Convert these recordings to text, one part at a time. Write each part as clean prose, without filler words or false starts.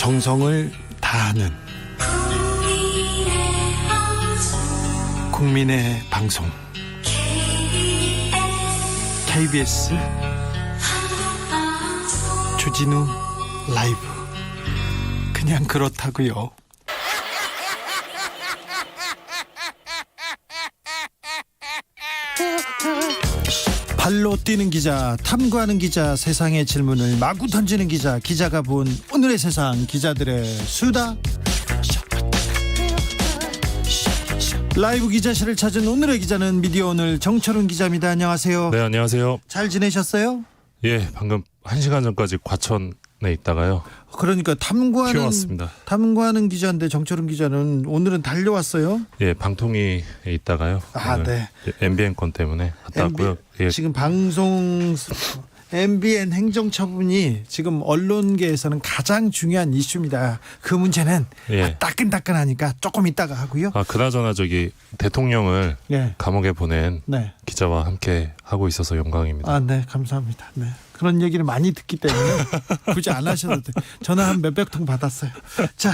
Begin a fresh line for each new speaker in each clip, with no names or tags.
정성을 다하는 국민의 방송 KBS 주진우 라이브. 그냥 그렇다고요. 발로 뛰는 기자, 탐구하는 기자, 세상의 질문을 마구 던지는 기자, 기자가 본 오늘의 세상, 기자들의 수다. 라이브 기자실을 찾은 오늘의 기자는 미디어오늘 정철훈 기자입니다. 안녕하세요.
네, 안녕하세요.
잘 지내셨어요?
예, 방금 1시간 전까지 과천에 있다가요.
그러니까
튀어왔습니다.
탐구하는 기자인데 정철훈 기자는 오늘은 달려왔어요?
예, 방통위에 있다가요.
네.
MBN 건 때문에 갔다 왔고요. 예.
지금 방송 MBN 행정처분이 지금 언론계에서는 가장 중요한 이슈입니다. 그 문제는 따끈따끈하니까 조금 이따가 하고요.
그나저나 저기 대통령을 감옥에 보낸 기자와 함께 하고 있어서 영광입니다.
네, 감사합니다. 네. 그런 얘기를 많이 듣기 때문에 굳이 안 하셔도 돼요. 전화 한 몇백 통 받았어요. 자,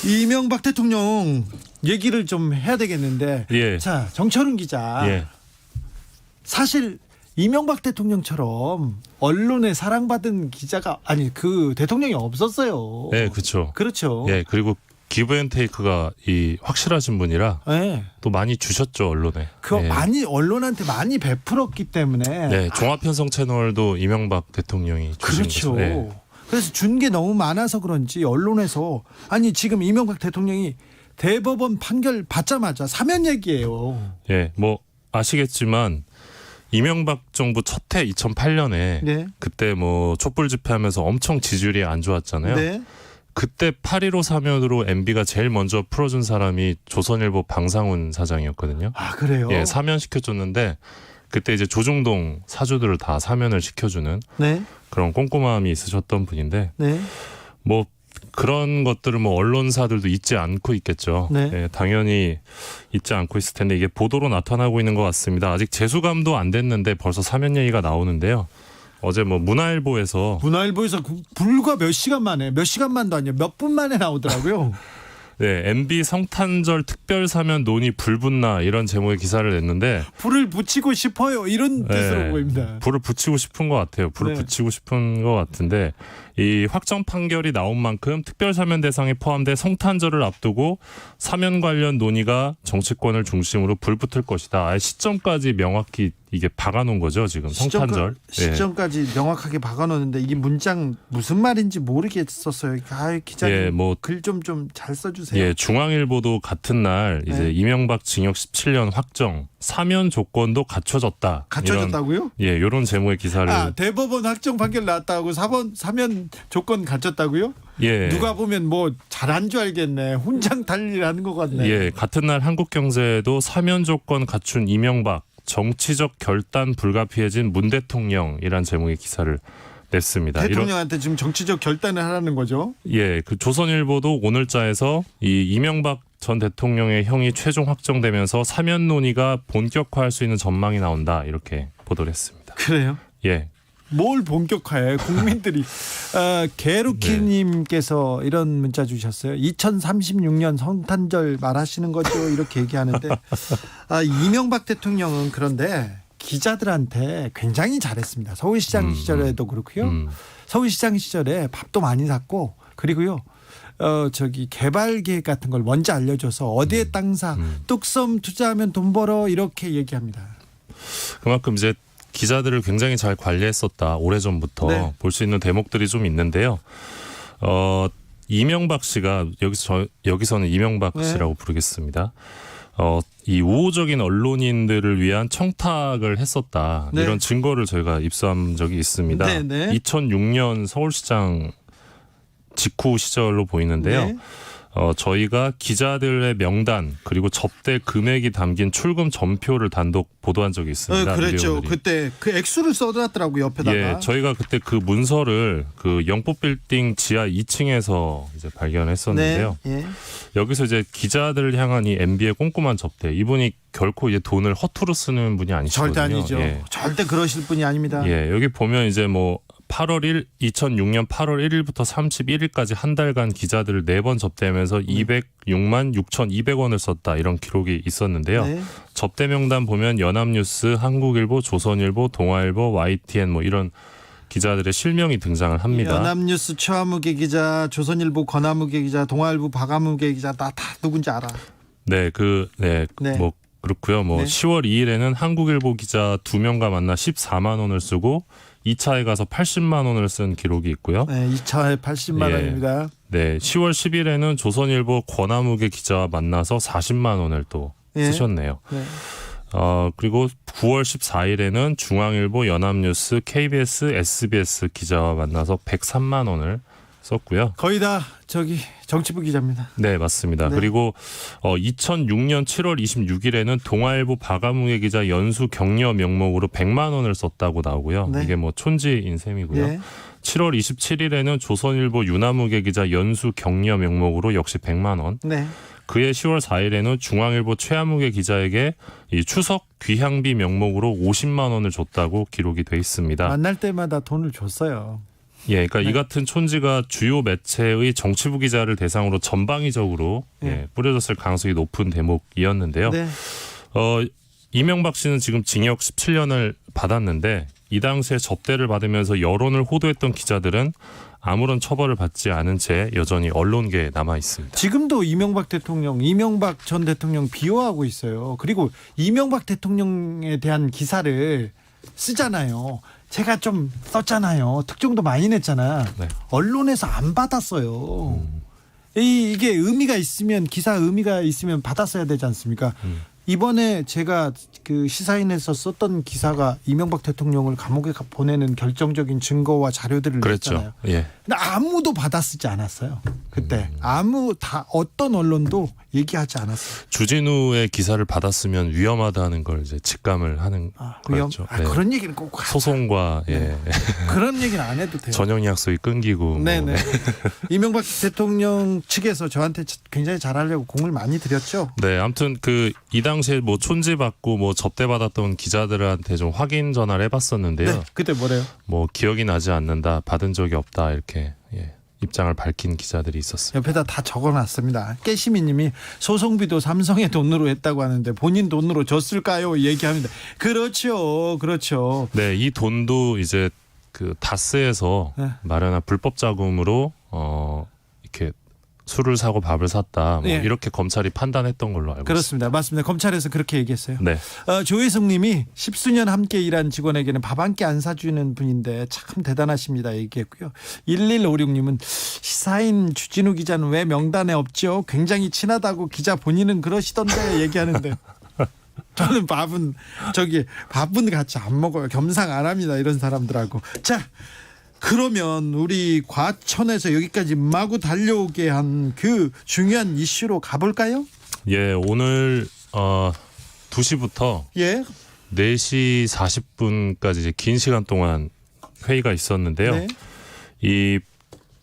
이명박 대통령 얘기를 좀 해야 되겠는데, 자, 정철훈 기자, 사실 이명박 대통령처럼 언론에 사랑받은 기자가 그 대통령이 없었어요.
네, 그렇죠.
그렇죠.
예, 그리고 기브앤테이크가 확실하신 분이라 또 많이 주셨죠, 언론에.
많이 언론한테 많이 베풀었기 때문에.
네, 종합편성 채널도 이명박 대통령이 주신
그렇죠.
거죠.
그래서 준 게 너무 많아서 그런지 언론에서 지금 이명박 대통령이 대법원 판결 받자마자 사면 얘기예요.
예, 뭐 아시겠지만 이명박 정부 첫 해 2008년에 그때 뭐 촛불 집회하면서 엄청 지지율이 안 좋았잖아요.
네.
그때 8.15 사면으로 MB가 제일 먼저 풀어준 사람이 조선일보 방상훈 사장이었거든요.
그래요?
예, 사면시켜줬는데 그때 이제 조중동 사주들을 다 사면을 시켜주는 그런 꼼꼼함이 있으셨던 분인데 뭐 그런 것들을 뭐 언론사들도 잊지 않고 있겠죠. 예, 당연히 잊지 않고 있을 텐데 이게 보도로 나타나고 있는 것 같습니다. 아직 재수감도 안 됐는데 벌써 사면 얘기가 나오는데요. 어제 뭐 문화일보에서
불과 몇 시간만도 아니에요. 몇 분 만에 나오더라고요.
네, MB 성탄절 특별 사면 논의 불붙나 이런 제목의 기사를 냈는데
불을 붙이고 싶어요 이런 뜻으로 보입니다.
불을 붙이고 싶은 것 같아요. 불을 붙이고 싶은 것 같은데 이 확정 판결이 나온 만큼 특별 사면 대상에 포함돼 성탄절을 앞두고 사면 관련 논의가 정치권을 중심으로 불붙을 것이다. 시점까지 명확히 이게 박아놓은 거죠 지금 성탄절.
시점까지 명확하게 박아놓는데 이게 문장 무슨 말인지 모르겠었어요. 기자님 글 좀 잘 써주세요.
예, 중앙일보도 같은 날 이제 이명박 징역 17년 확정 사면 조건도 갖춰졌다.
갖춰졌다고요?
이런 제목의 기사를.
대법원 확정 판결 나왔다고 사면 조건 갖췄다고요?
예.
누가 보면 뭐 잘한 줄 알겠네. 훈장 탈일 하는 것 같네.
예, 같은 날 한국경제도 사면 조건 갖춘 이명박 정치적 결단 불가피해진 문 대통령이란 제목의 기사를 냈습니다.
대통령한테 지금 정치적 결단을 하라는 거죠?
예, 그 조선일보도 오늘자에서 이 이명박 전 대통령의 형이 최종 확정되면서 사면 논의가 본격화할 수 있는 전망이 나온다 이렇게 보도를 했습니다.
그래요?
예.
뭘 본격화해? 국민들이 게루키님께서 이런 문자 주셨어요. 2036년 성탄절 말하시는 거죠? 이렇게 얘기하는데 이명박 대통령은 그런데 기자들한테 굉장히 잘했습니다. 서울시장 시절에도 그렇고요. 서울시장 시절에 밥도 많이 샀고 그리고요. 개발 계획 같은 걸 먼저 알려줘서 어디에 땅 사, 뚝섬 투자하면 돈 벌어 이렇게 얘기합니다.
그만큼 이제 기자들을 굉장히 잘 관리했었다. 오래전부터 볼 수 있는 대목들이 좀 있는데요. 이명박 씨가 여기서는 이명박 씨라고 부르겠습니다. 이 우호적인 언론인들을 위한 청탁을 했었다. 이런 증거를 저희가 입수한 적이 있습니다. 2006년 서울시장 직후 시절로 보이는데요. 저희가 기자들의 명단 그리고 접대 금액이 담긴 출금 전표를 단독 보도한 적이 있습니다.
그랬죠.
미디어들이.
그때 그 액수를 써놨더라고요 옆에다가.
예, 저희가 그때 그 문서를 그 영포빌딩 지하 2층에서 이제 발견했었는데요. 여기서 이제 기자들을 향한 이 MB의 꼼꼼한 접대. 이분이 결코 이제 돈을 허투루 쓰는 분이 아니시거든요.
절대 아니죠. 절대 그러실 분이 아닙니다.
예, 여기 보면 이제 뭐 2006년 8월 1일부터 31일까지 한 달간 기자들을 4번 접대하면서 206만 6,200원을 썼다 이런 기록이 있었는데요.
네.
접대 명단 보면 연합뉴스, 한국일보, 조선일보, 동아일보, YTN 뭐 이런 기자들의 실명이 등장을 합니다.
연합뉴스 최화무계 기자, 조선일보 권화무계 기자, 동아일보 박화무계 기자 다 누군지 알아.
네, 뭐 그렇고요. 뭐
네.
10월 2일에는 한국일보 기자 2명과 만나 14만 원을 쓰고 2차에 가서 80만 원을 쓴 기록이 있고요.
네, 2차에 80만 원입니다.
네, 10월 10일에는 조선일보 권화무계 기자와 만나서 40만 원을 또 쓰셨네요.
네.
그리고 9월 14일에는 중앙일보, 연합뉴스, KBS, SBS 기자와 만나서 103만 원을 썼고요.
거의 다 정치부 기자입니다.
네, 맞습니다.
네.
그리고 2006년 7월 26일에는 동아일보 박아무개 기자 연수 격려 명목으로 100만 원을 썼다고 나오고요.
네.
이게 뭐 촌지인 셈이고요.
네.
7월 27일에는 조선일보 윤하무개 기자 연수 격려 명목으로 역시 100만 원.
네.
그해 10월 4일에는 중앙일보 최하무개 기자에게 이 추석 귀향비 명목으로 50만 원을 줬다고 기록이 돼 있습니다.
만날 때마다 돈을 줬어요.
예, 그러니까
네.
이 같은 촌지가 주요 매체의 정치부 기자를 대상으로 전방위적으로 뿌려졌을 가능성이 높은 대목이었는데요.
네.
이명박 씨는 지금 징역 17년을 받았는데 이 당시에 접대를 받으면서 여론을 호도했던 기자들은 아무런 처벌을 받지 않은 채 여전히 언론계에 남아 있습니다.
지금도 이명박 전 대통령 비호하고 있어요. 그리고 이명박 대통령에 대한 기사를 쓰잖아요. 제가 좀 썼잖아요. 특종도 많이 냈잖아.
네.
언론에서 안 받았어요. 이게 의미가 있으면 기사 의미가 있으면 받았어야 되지 않습니까? 이번에 제가 그 시사인에서 썼던 기사가 이명박 대통령을 감옥에 보내는 결정적인 증거와 자료들을
그랬죠.
냈잖아요.
예.
근데 아무도 받아쓰지 않았어요. 그때 어떤 언론도 얘기하지 않았어요.
주진우의 기사를 받았으면 위험하다는 걸 이제 직감을 하는 거였죠. 네.
그런 얘기는 꼭
소송과
그런 얘기는 안 해도 돼요.
전형 약속이 끊기고.
네네. 이명박 대통령 측에서 저한테 굉장히 잘하려고 공을 많이 들였죠.
네, 아무튼 이 당시에 뭐 촌지 받고 뭐 접대 받았던 기자들한테 좀 확인 전화를 해봤었는데요.
네, 그때 뭐래요?
뭐 기억이 나지 않는다, 받은 적이 없다 이렇게 입장을 밝힌 기자들이 있었어요.
옆에다 다 적어놨습니다. 깨시미님이 소송비도 삼성의 돈으로 했다고 하는데 본인 돈으로 줬을까요? 얘기합니다. 그렇죠.
네, 이 돈도 이제 다스에서 마련한 불법 자금으로 이렇게 술을 사고 밥을 샀다. 뭐 이렇게 검찰이 판단했던 걸로 알고
그렇습니다.
있습니다.
맞습니다. 검찰에서 그렇게 얘기했어요.
네.
조혜성님이 10수년 함께 일한 직원에게는 밥 한 끼 안 사주는 분인데 참 대단하십니다. 얘기했고요. 1156님은 시사인 주진우 기자는 왜 명단에 없죠? 굉장히 친하다고 기자 본인은 그러시던데 얘기하는데. 저는 밥은 같이 안 먹어요. 겸상 안 합니다. 이런 사람들하고. 자. 그러면 우리 과천에서 여기까지 마구 달려오게 한 그 중요한 이슈로 가볼까요?
예, 오늘 2시부터 4시 40분까지 이제 긴 시간 동안 회의가 있었는데요.
네.
이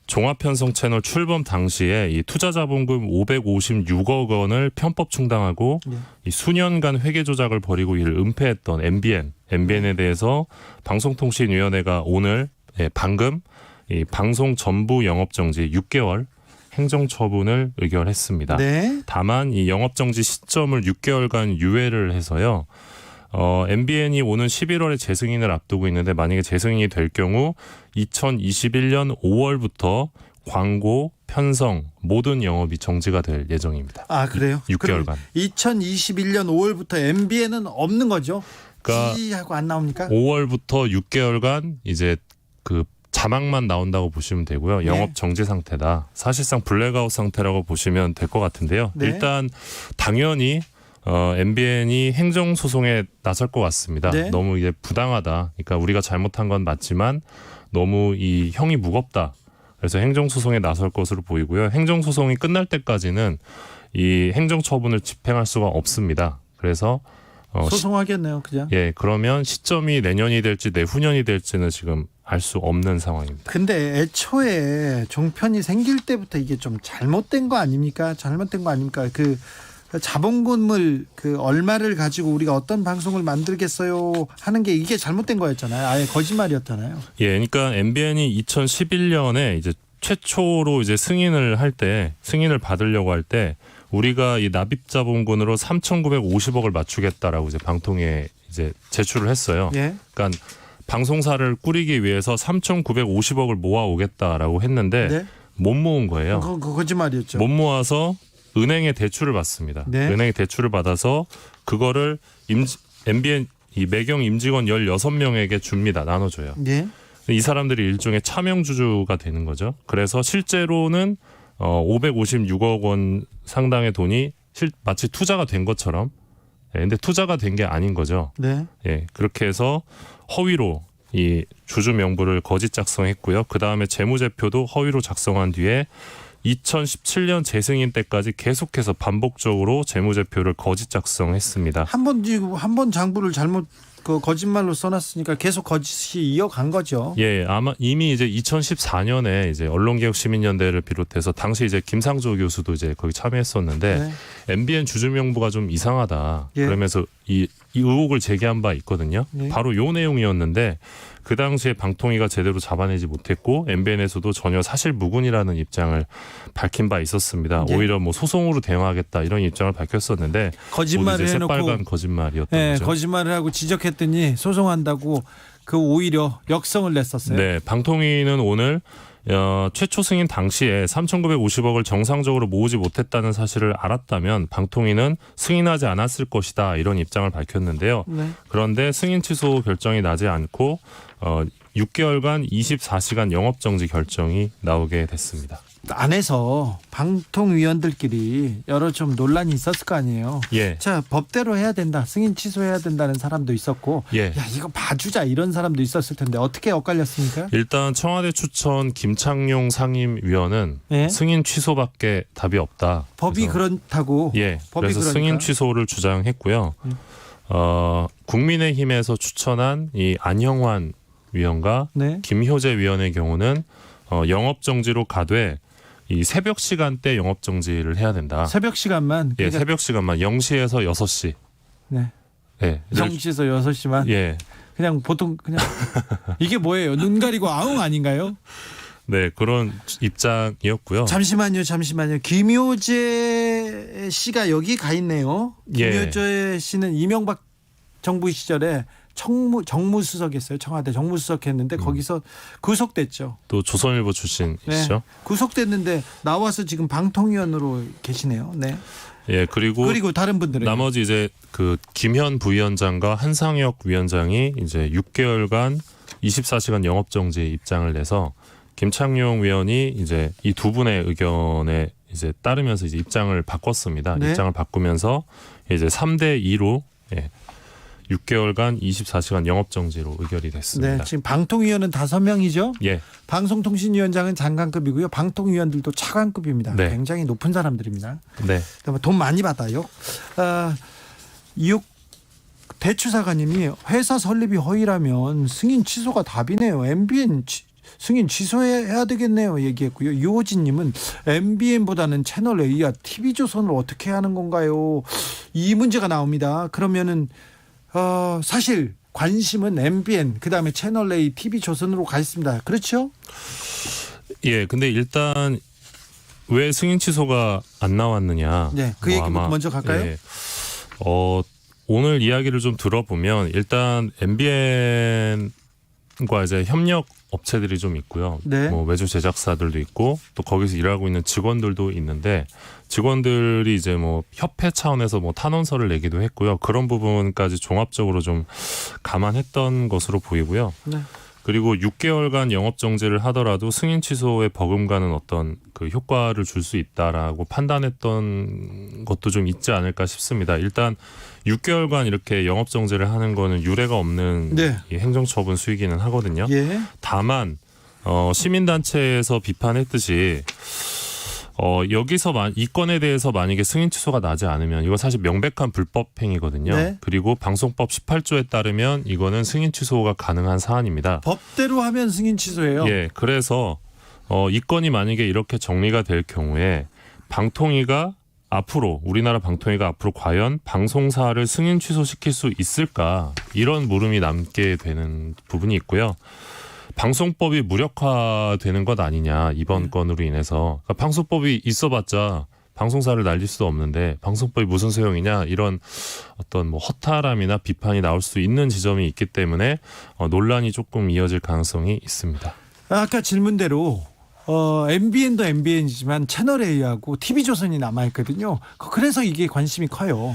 종합편성 채널 출범 당시에 이 투자자본금 556억 원을 편법 충당하고 이 수년간 회계 조작을 벌이고 이를 은폐했던 MBN에 대해서 방송통신위원회가 오늘 방금 이 방송 전부 영업정지 6개월 행정처분을 의결했습니다.
네.
다만 이 영업정지 시점을 6개월간 유예를 해서요. MBN이 오는 11월에 재승인을 앞두고 있는데 만약에 재승인이 될 경우 2021년 5월부터 광고, 편성 모든 영업이 정지가 될 예정입니다.
아, 그래요?
6개월간.
2021년 5월부터 MBN은 없는 거죠?
그러니까
하고 안 나옵니까?
5월부터 6개월간 이제 자막만 나온다고 보시면 되고요. 영업 정지 상태다. 사실상 블랙아웃 상태라고 보시면 될 것 같은데요.
네.
일단 당연히 MBN이 행정소송에 나설 것 같습니다.
네.
너무 이제 부당하다. 그러니까 우리가 잘못한 건 맞지만 너무 이 형이 무겁다. 그래서 행정소송에 나설 것으로 보이고요. 행정소송이 끝날 때까지는 이 행정처분을 집행할 수가 없습니다. 그래서
소송하겠네요, 그냥.
그러면 시점이 내년이 될지 내후년이 될지는 지금 알 수 없는 상황입니다.
근데 애초에 종편이 생길 때부터 이게 좀 잘못된 거 아닙니까? 자본금을 얼마를 가지고 우리가 어떤 방송을 만들겠어요 하는 게 이게 잘못된 거였잖아요. 아예 거짓말이었잖아요.
예, 그러니까 MBN이 2011년에 이제 최초로 이제 승인을 받으려고 할 때 우리가 이 납입 자본금으로 3,950억을 맞추겠다라고 이제 방통위에 이제 제출을 했어요.
예.
그러니까 방송사를 꾸리기 위해서 3,950억을 모아오겠다라고 했는데
네.
못 모은 거예요.
그거 거짓말이었죠.
못 모아서 은행에 대출을 받습니다.
네.
은행에 대출을 받아서 그거를 MBN 이 매경 임직원 16명에게 줍니다. 나눠줘요.
예.
이 사람들이 일종의 차명주주가 되는 거죠. 그래서 실제로는 556억 원 상당의 돈이 마치 투자가 된 것처럼, 근데 투자가 된 게 아닌 거죠.
네.
예, 그렇게 해서 허위로 이 주주 명부를 거짓 작성했고요. 그 다음에 재무제표도 허위로 작성한 뒤에 2017년 재승인 때까지 계속해서 반복적으로 재무제표를 거짓 작성했습니다.
한 번 장부를 잘못 거짓말로 써놨으니까 계속 거짓이 이어간 거죠.
예, 아마 이미 이제 2014년에 이제 언론개혁시민연대를 비롯해서 당시 이제 김상조 교수도 이제 거기 참여했었는데
네.
MBN 주주 명부가 좀 이상하다.
예.
그러면서 이 의혹을 제기한 바 있거든요.
예.
바로 요 내용이었는데 그 당시에 방통위가 제대로 잡아내지 못했고 MBN에서도 전혀 사실무근이라는 입장을 밝힌 바 있었습니다.
예.
오히려 뭐 소송으로 대응하겠다 이런 입장을 밝혔었는데
거짓말을
모두 이제
해놓고
새빨간 거짓말이었던
네,
거죠.
거짓말을 하고 지적했더니 소송한다고 오히려 역성을 냈었어요.
네, 방통위는 오늘 최초 승인 당시에 3,950억을 정상적으로 모으지 못했다는 사실을 알았다면 방통위는 승인하지 않았을 것이다 이런 입장을 밝혔는데요.
네.
그런데 승인 취소 결정이 나지 않고 6개월간 24시간 영업정지 결정이 나오게 됐습니다.
안에서 방통위원들끼리 여러 좀 논란이 있었을 거 아니에요.
예.
자, 법대로 해야 된다, 승인 취소해야 된다는 사람도 있었고,
예.
야 이거 봐주자 이런 사람도 있었을 텐데 어떻게 엇갈렸습니까?
일단 청와대 추천 김창룡 상임위원은
예.
승인 취소밖에 답이 없다.
법이
그래서
그렇다고.
예.
법이
그래서
그러니까.
승인 취소를 주장했고요. 국민의힘에서 추천한 이 안형환 위원과
네.
김효재 위원의 경우는 영업 정지로 가되 이 새벽 시간대 영업 정지를 해야 된다.
새벽 시간만.
예, 새벽 시간만 0시에서 6시.
네.
예.
0시에서 6시만.
예.
그냥 보통 그냥 이게 뭐예요? 눈 가리고 아웅 아닌가요?
네, 그런 입장이었고요.
잠시만요. 김효재 씨가 여기 가 있네요. 김효재 씨는 이명박 정부 시절에 정무수석했어요. 청와대 정무수석했는데 거기서 구속됐죠.
또 조선일보 출신이시죠.
네. 구속됐는데 나와서 지금 방통위원으로 계시네요. 네.
예, 그리고
다른 분들은
나머지 이제 김현 부위원장과 한상혁 위원장이 이제 6개월간 24시간 영업 정지 입장을 내서 김창룡 위원이 이제 이 두 분의 의견에 이제 따르면서 이제 입장을 바꿨습니다.
네.
입장을 바꾸면서 이제 3대2로 6개월간 24시간 영업정지로 의결이 됐습니다.
네, 지금 방통위원은 5명이죠.
예.
방송통신위원장은 장관급이고요. 방통위원들도 차관급입니다.
네.
굉장히 높은 사람들입니다.
네.
돈 많이 받아요. 이육 대추사관님이 회사 설립이 허위라면 승인 취소가 답이네요. MBN 승인 취소해야 되겠네요. 얘기했고요. 유호진님은 MBN보다는 채널 A와 TV조선을 어떻게 하는 건가요? 이 문제가 나옵니다. 그러면은 사실 관심은 MBN 그다음에 채널 A, TV조선으로 가 있습니다. 그렇죠?
예, 근데 일단 왜 승인 취소가 안 나왔느냐?
네, 그 얘기 먼저 갈까요?
예, 오늘 이야기를 좀 들어보면 일단 MBN과 이제 협력 업체들이 좀 있고요.
네.
뭐 외주 제작사들도 있고 또 거기서 일하고 있는 직원들도 있는데 직원들이 이제 뭐 협회 차원에서 뭐 탄원서를 내기도 했고요. 그런 부분까지 종합적으로 좀 감안했던 것으로 보이고요.
네.
그리고 6개월간 영업 정지를 하더라도 승인 취소에 버금가는 어떤 그 효과를 줄 수 있다라고 판단했던 것도 좀 있지 않을까 싶습니다. 일단 6개월간 이렇게 영업 정지를 하는 거는 유례가 없는
네.
이 행정처분 수위기는 하거든요.
예.
다만 시민단체에서 비판했듯이 여기서 이 건에 대해서 만약에 승인 취소가 나지 않으면 이거 사실 명백한 불법 행위거든요.
네.
그리고 방송법 18조에 따르면 이거는 승인 취소가 가능한 사안입니다.
법대로 하면 승인 취소예요.
예, 그래서 이 건이 만약에 이렇게 정리가 될 경우에 방통위가 앞으로 우리나라 방통위가 앞으로 과연 방송사를 승인 취소시킬 수 있을까 이런 물음이 남게 되는 부분이 있고요. 방송법이 무력화되는 것 아니냐 이번 건으로 인해서 그러니까 방송법이 있어봤자 방송사를 날릴 수도 없는데 방송법이 무슨 소용이냐 이런 어떤 뭐 허탈함이나 비판이 나올 수 있는 지점이 있기 때문에 논란이 조금 이어질 가능성이 있습니다.
아까 질문대로 MBN도 MBN이지만 채널A하고 TV조선이 남아있거든요. 그래서 이게 관심이 커요.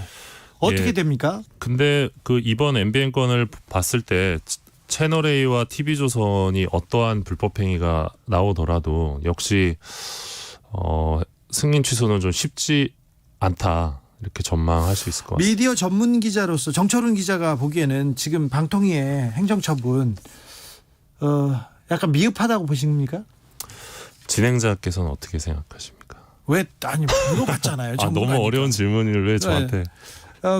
어떻게
예,
됩니까?
근데 그 이번 MBN 건을 봤을 때 채널A와 TV조선이 어떠한 불법 행위가 나오더라도 역시 승인 취소는 좀 쉽지 않다. 이렇게 전망할 수 있을 것 같습니다.
미디어 전문 기자로서 정철훈 기자가 보기에는 지금 방통위의 행정처분 약간 미흡하다고 보십니까?
진행자께서는 어떻게 생각하십니까?
왜 아니 물어봤잖아요.
너무 어려운 질문을 왜 저한테?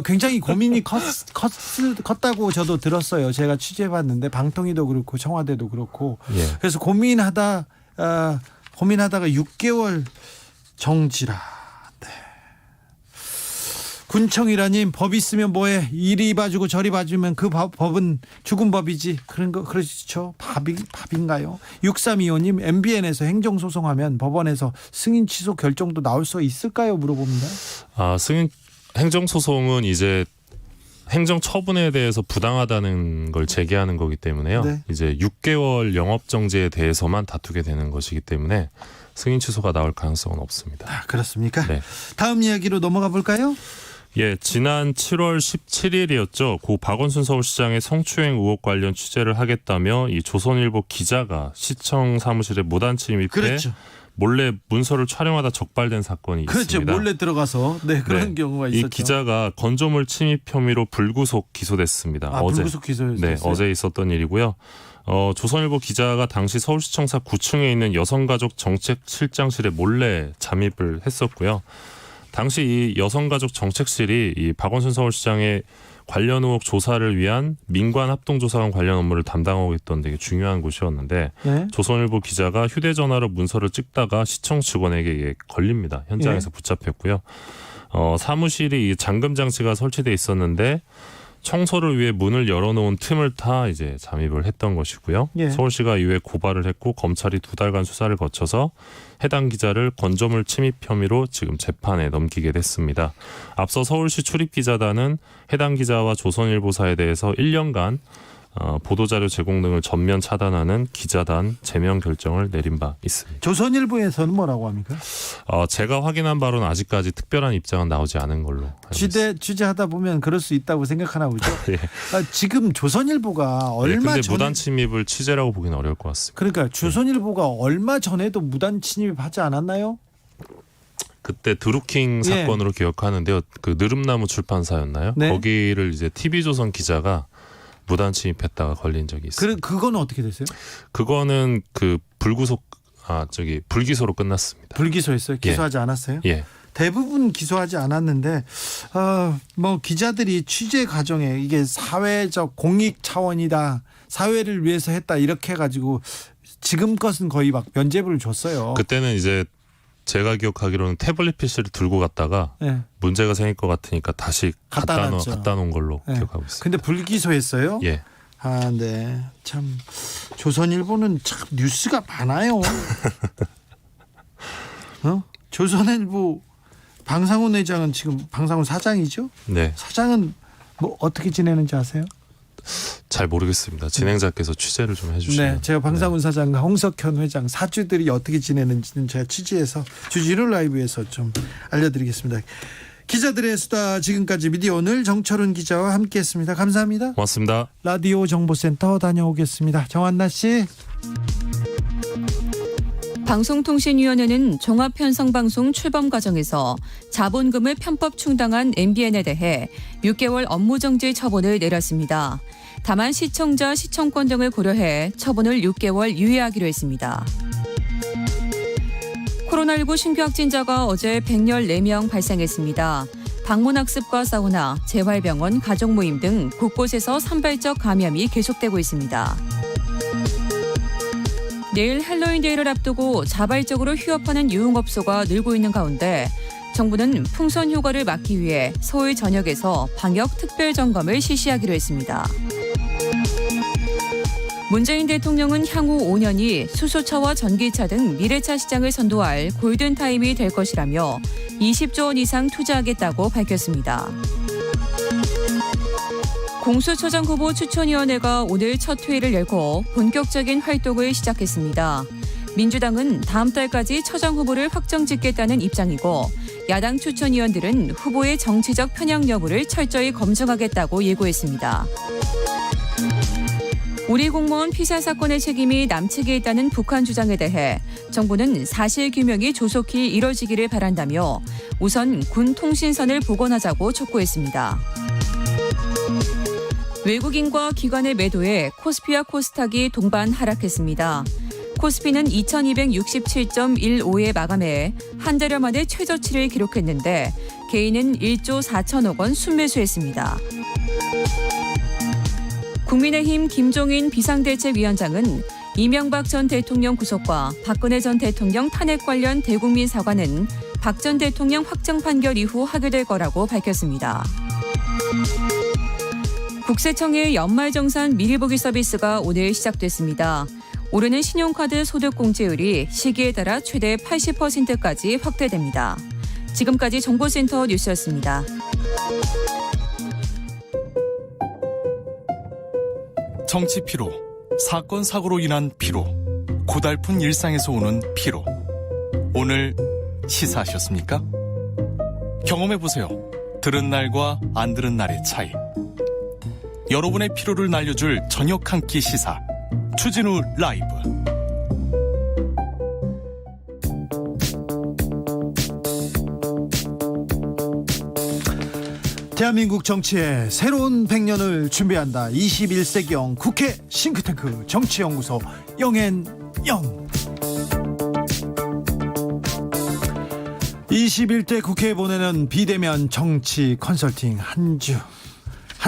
굉장히 고민이 컸다고 저도 들었어요. 제가 취재해봤는데 방통위도 그렇고 청와대도 그렇고
예.
그래서 고민하다가 6개월 정지라. 네. 군청이라님 법 있으면 뭐해? 이리 봐주고 저리 봐주면 그 법은 죽은 법이지. 그러시죠? 밥인가요? 6325님 MBN에서 행정소송하면 법원에서 승인 취소 결정도 나올 수 있을까요? 물어봅니다.
행정소송은 이제 행정처분에 대해서 부당하다는 걸 제기하는 거기 때문에요.
네.
이제 6개월 영업정지에 대해서만 다투게 되는 것이기 때문에 승인 취소가 나올 가능성은 없습니다.
그렇습니까?
네.
다음 이야기로 넘어가 볼까요?
예, 지난 7월 17일이었죠. 고 박원순 서울시장의 성추행 의혹 관련 취재를 하겠다며 이 조선일보 기자가 시청 사무실에 무단 침입해
그렇죠.
몰래 문서를 촬영하다 적발된 사건이
그렇죠.
있습니다.
몰래 들어가서 그런 경우가 있었죠.
이 기자가 건조물 침입 혐의로 불구속 기소됐습니다.
불구속 기소였어요.
네, 어제 있었던 일이고요. 조선일보 기자가 당시 서울시청사 9층에 있는 여성가족 정책실장실에 몰래 잠입을 했었고요. 당시 이 여성가족 정책실이 이 박원순 서울시장의 관련 의혹 조사를 위한 민관합동조사관 관련 업무를 담당하고 있던 되게 중요한 곳이었는데
네.
조선일보 기자가 휴대전화로 문서를 찍다가 시청 직원에게 걸립니다. 현장에서 붙잡혔고요. 사무실이 잠금 장치가 설치돼 있었는데 청소를 위해 문을 열어놓은 틈을 타 이제 잠입을 했던 것이고요.
예.
서울시가 이후에 고발을 했고 검찰이 2달간 수사를 거쳐서 해당 기자를 건조물 침입 혐의로 지금 재판에 넘기게 됐습니다. 앞서 서울시 출입기자단은 해당 기자와 조선일보사에 대해서 1년간 보도자료 제공 등을 전면 차단하는 기자단 제명 결정을 내린 바 있습니다.
조선일보에서는 뭐라고 합니까?
제가 확인한 바로는 아직까지 특별한 입장은 나오지 않은 걸로 알고 있습니다.
취재하다 보면 그럴 수 있다고 생각하나 보죠.
예.
지금 조선일보가 얼마
근데
전에
무단 침입을 취재라고 보기는 어려울 것 같습니다.
그러니까 조선일보가 얼마 전에도 무단 침입하지 않았나요?
그때 드루킹 사건으로 기억하는데요. 그 느릅나무 출판사였나요?
네.
거기를 이제 TV조선 기자가 무단 침입했다가 걸린 적이 있어요.
그건 어떻게 됐어요?
그거는 그 불기소로 끝났습니다.
불기소했어요? 기소하지 않았어요?
예.
대부분 기소하지 않았는데 기자들이 취재 과정에 이게 사회적 공익 차원이다, 사회를 위해서 했다 이렇게 해가지고 지금 것은 거의 막 면죄부를 줬어요.
그때는 이제 제가 기억하기로는 태블릿 PC를 들고 갔다가 문제가 생길 것 같으니까 다시 갖다 놓은 걸로 기억하고 있습니다.
근데 불기소했어요?
예.
네. 참 조선일보는 참 뉴스가 많아요. 조선일보 방상훈 회장은 지금 방상훈 사장이죠?
네.
사장은 뭐 어떻게 지내는지 아세요?
잘 모르겠습니다. 진행자께서 취재를 좀 해주시면.
네, 제가 방상훈 사장과 홍석현 회장 사주들이 어떻게 지내는지는 제가 취재해서 주진우 라이브에서 좀 알려드리겠습니다. 기자들의 수다 지금까지 미디어 오늘 정철훈 기자와 함께했습니다. 감사합니다.
고맙습니다.
라디오 정보센터 다녀오겠습니다. 정한나 씨.
방송통신위원회는 종합편성방송 출범 과정에서 자본금을 편법 충당한 MBN에 대해 6개월 업무정지 처분을 내렸습니다. 다만 시청자, 시청권 등을 고려해 처분을 6개월 유예하기로 했습니다. 코로나19 신규 확진자가 어제 114명 발생했습니다. 방문학습과 사우나, 재활병원, 가족모임 등 곳곳에서 산발적 감염이 계속되고 있습니다. 내일 할로윈데이를 앞두고 자발적으로 휴업하는 유흥업소가 늘고 있는 가운데 정부는 풍선 효과를 막기 위해 서울 전역에서 방역 특별 점검을 실시하기로 했습니다. 문재인 대통령은 향후 5년이 수소차와 전기차 등 미래차 시장을 선도할 골든타임이 될 것이라며 20조 원 이상 투자하겠다고 밝혔습니다. 공수처장 후보 추천위원회가 오늘 첫 회의를 열고 본격적인 활동을 시작했습니다. 민주당은 다음 달까지 처장 후보를 확정짓겠다는 입장이고 야당 추천위원들은 후보의 정치적 편향 여부를 철저히 검증하겠다고 예고했습니다. 우리 공무원 피살 사건의 책임이 남측에 있다는 북한 주장에 대해 정부는 사실규명이 조속히 이뤄지기를 바란다며 우선 군 통신선을 복원하자고 촉구했습니다. 외국인과 기관의 매도에 코스피와 코스닥이 동반 하락했습니다. 코스피는 2267.15에 마감해 한 달여 만에 최저치를 기록했는데 개인은 1조 4천억 원 순매수했습니다. 국민의힘 김종인 비상대책위원장은 이명박 전 대통령 구속과 박근혜 전 대통령 탄핵 관련 대국민 사과는 박 전 대통령 확정 판결 이후 하게 될 거라고 밝혔습니다. 국세청의 연말정산 미리보기 서비스가 오늘 시작됐습니다. 올해는 신용카드 소득공제율이 시기에 따라 최대 80%까지 확대됩니다. 지금까지 정보센터 뉴스였습니다.
정치 피로, 사건 사고로 인한 피로, 고달픈 일상에서 오는 피로. 오늘 시사하셨습니까? 경험해보세요. 들은 날과 안 들은 날의 차이. 여러분의 피로를 날려줄 저녁 한 끼 시사. 추진우 라이브.
대한민국 정치의 새로운 100년을 준비한다. 21세기형 국회 싱크탱크 정치연구소 영앤영. 21대 국회에 보내는 비대면 정치 컨설팅 한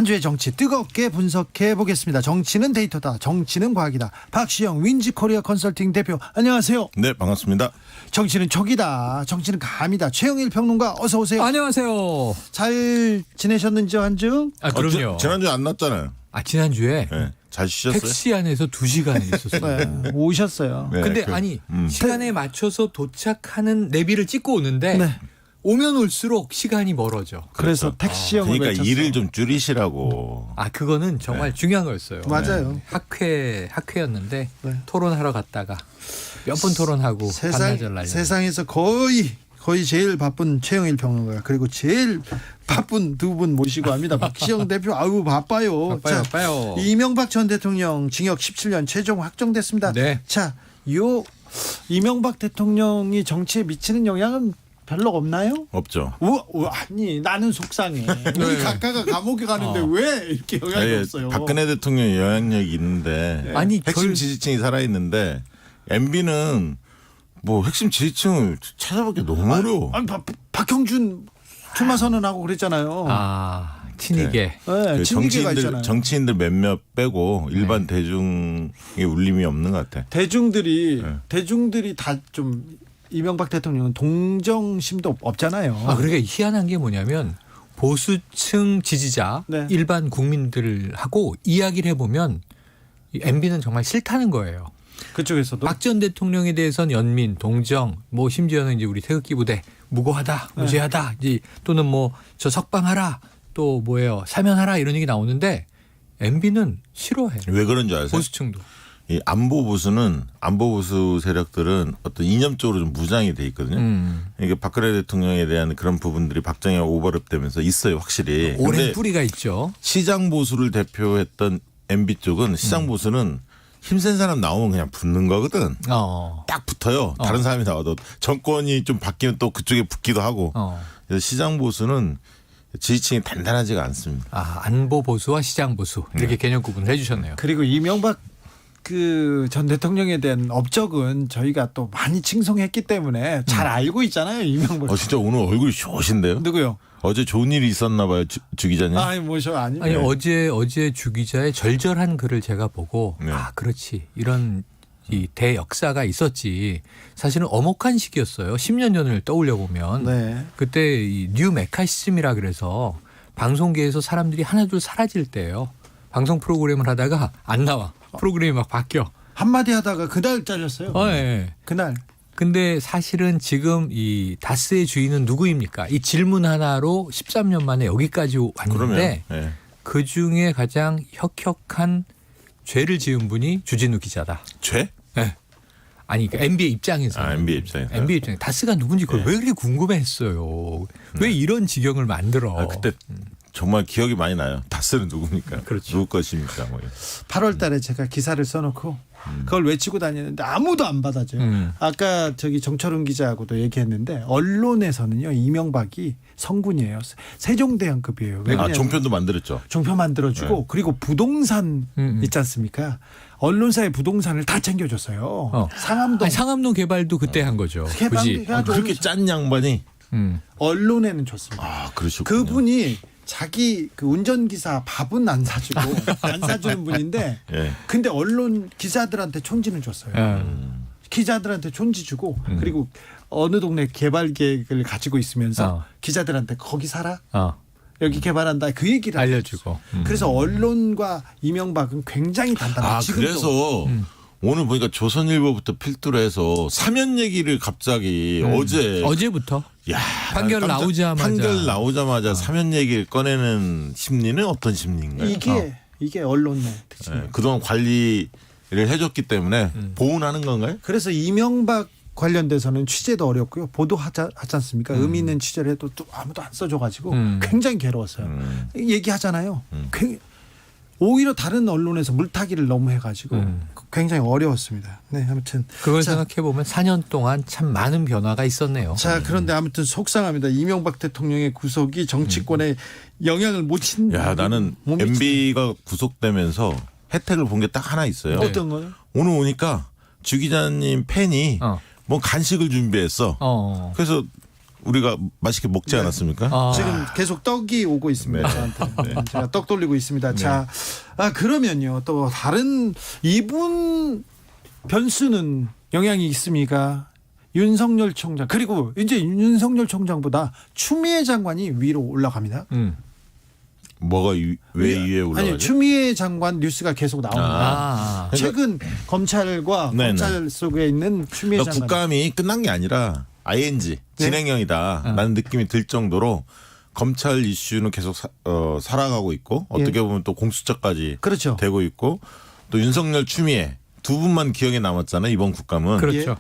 주의 정치 뜨겁게 분석해 보겠습니다. 정치는 데이터다. 정치는 과학이다. 박시영 윈지코리아 컨설팅 대표 안녕하세요.
네, 반갑습니다.
정치는 촉이다. 정치는 감이다. 최영일 평론가 어서 오세요.
안녕하세요.
잘 지내셨는지요, 한 주?
그럼요.
지난주에 안 났잖아요.
지난주에
네, 잘 쉬셨어요?
택시 안에서 2시간 있었어요.
네, 오셨어요.
네,
근데 시간에 맞춰서 도착하는 내비를 찍고 오는데
네.
오면 올수록 시간이 멀어져.
그래서 택시형을
그러니까
외쳤어요.
일을 좀 줄이시라고.
그거는 정말 중요한 거였어요.
맞아요.
학회였는데
네.
토론하러 갔다가 몇 분 토론하고 반나절 날려.
세상에서 거의 제일 바쁜 최영일 평론가 그리고 제일 바쁜 두 분 모시고 합니다. 박시영 대표 아우 바빠요.
바빠요.
이명박 전 대통령 징역 17년 최종 확정됐습니다.
네.
자, 이명박 대통령이 정치에 미치는 영향은 별로 없나요?
없죠.
아니 나는 속상해. 우리 각하가 감옥에 가는데 왜 이렇게 영향이 없어요?
박근혜 대통령 영향력이 있는데 핵심 지지층이 살아있는데 MB는 뭐 핵심 지지층을 찾아보기 너무 어려워.
아니 박형준 출마 선언하고 그랬잖아요.
친이계.
네, 친이계가 있잖아요.
정치인들 몇몇 빼고 일반 대중의 울림이 없는 것 같아.
대중들이 다 좀 이명박 대통령은 동정심도 없잖아요.
그러니까 희한한 게 뭐냐면 보수층 지지자
네.
일반 국민들하고 이야기를 해보면 MB는 정말 싫다는 거예요.
그쪽에서도
박 전 대통령에 대해서는 연민, 동정, 뭐 심지어는 이제 우리 태극기 부대 무고하다, 무죄하다, 이제 또는 뭐 저 석방하라, 또 뭐예요 사면하라 이런 얘기 나오는데 MB는 싫어해.
왜 그런 줄 아세요?
보수층도.
이 안보 보수 세력들은 어떤 이념적으로 좀 무장이 돼 있거든요. 그러니까 박근혜 대통령에 대한 그런 부분들이 박정희가 오버랩되면서 있어요, 확실히.
오랜
근데
뿌리가 있죠.
시장 보수를 대표했던 MB 쪽은 시장 보수는 힘센 사람 나오면 그냥 붙는 거거든. 딱 붙어요. 다른 사람이 나와도 정권이 좀 바뀌면 또 그쪽에 붙기도 하고. 그래서 시장 보수는 지지층이 단단하지가 않습니다.
안보 보수와 시장 보수 이렇게 개념 구분을 해주셨네요.
그리고 이명박 전 대통령에 대한 업적은 저희가 또 많이 칭송했기 때문에 잘 알고 있잖아요, 이명박.
진짜 오늘 얼굴이 좋으신데요?
누구요?
어제 좋은 일이 있었나 봐요, 주 기자님.
어제 주 기자의 절절한 글을 제가 보고
네.
그렇지 이런 이 대역사가 있었지. 사실은 엄혹한 시기였어요. 10년 전을 떠올려 보면
네.
그때 이 뉴 메카시즘이라 그래서 방송계에서 사람들이 하나둘 사라질 때예요. 방송 프로그램을 하다가 안 나와. 프로그램이 막 바뀌어.
한마디 하다가 그날 잘렸어요.
예.
그날.
근데 사실은 지금 이 다스의 주인은 누구입니까? 이 질문 하나로 13년 만에 여기까지 왔는데
그러면
그 중에 가장 혁혁한 죄를 지은 분이 주진우 기자다.
죄?
네. 아니 그러니까 NBA 입장에서.
NBA 입장에서.
NBA 입장에 다스가 누군지 그걸 왜 그렇게 궁금해했어요. 왜 이런 지경을 만들어?
그때 정말 기억이 많이 나요. 다스는 누굽니까?
그렇죠.
누구 것입니까? 뭐.
8월 달에 제가 기사를 써놓고 그걸 외치고 다니는데 아무도 안 받아줘요. 아까 저기 정철훈 기자하고도 얘기했는데 언론에서는요 이명박이 성군이에요. 세종대왕급이에요. 왜 그러냐면
종편도 만들었죠.
종편 만들어주고 그리고 부동산 있지 않습니까? 언론사의 부동산을 다 챙겨줬어요. 상암동.
아니, 상암동 개발도 그때 한 거죠.
개발-
굳이.
그렇게 짠 양반이.
언론에는 좋습니다.
아, 그러셨군요.
그분이 자기 그 운전기사 밥은 안 사주고 안 사주는 분인데
예.
근데 언론 기자들한테 촌지는 줬어요. 기자들한테 촌지 주고 그리고 어느 동네 개발 계획을 가지고 있으면서 기자들한테 거기 살아? 여기 개발한다 그 얘기를
알려주고.
그래서 언론과 이명박은 굉장히 단단해요.
아,
지금도.
그래서 오늘 보니까 조선일보부터 필두로 해서 사면 얘기를 갑자기
어제부터
야,
판결 나오자마자.
사면 얘기를 꺼내는 심리는 어떤 심리인가요?
이게 언론의 특징이에요.
그동안 관리를 해줬기 때문에 보훈하는 건가요?
그래서 이명박 관련돼서는 취재도 어렵고요. 보도하지 않습니까? 의미 있는 취재를 해도 또 아무도 안 써줘가지고 굉장히 괴로웠어요. 얘기하잖아요. 오히려 다른 언론에서 물타기를 너무 해가지고 굉장히 어려웠습니다. 네, 아무튼
그걸 생각해 보면 4년 동안 참 많은 변화가 있었네요.
자, 그런데 아무튼 속상합니다. 이명박 대통령의 구속이 정치권에 영향을 못 친다.
야, 나는 MB가 구속되면서 혜택을 본 게 딱 하나 있어요.
어떤 거요?
오늘 오니까 주 기자님 팬이 뭐 간식을 준비했어. 그래서 우리가 맛있게 먹지 않았습니까?
지금 계속 떡이 오고 있습니다. 저한테. 제가 떡 돌리고 있습니다. 자, 그러면요. 또 다른 이분 변수는 영향이 있습니까? 윤석열 총장 그리고 이제 윤석열 총장보다 추미애 장관이 위로 올라갑니다.
뭐가 왜 위에 올라가죠?
아니 추미애 장관 뉴스가 계속 나옵니다. 최근 검찰과 검찰 속에 있는 추미애
그러니까
장관.
국감이 끝난 게 아니라 ING 진행형이다 라는 느낌이 들 정도로 검찰 이슈는 계속 살아가고 있고 어떻게 보면 또 공수처까지
그렇죠.
되고 있고 또 윤석열 추미애 두 분만 기억에 남았잖아요 이번 국감은.
그렇죠.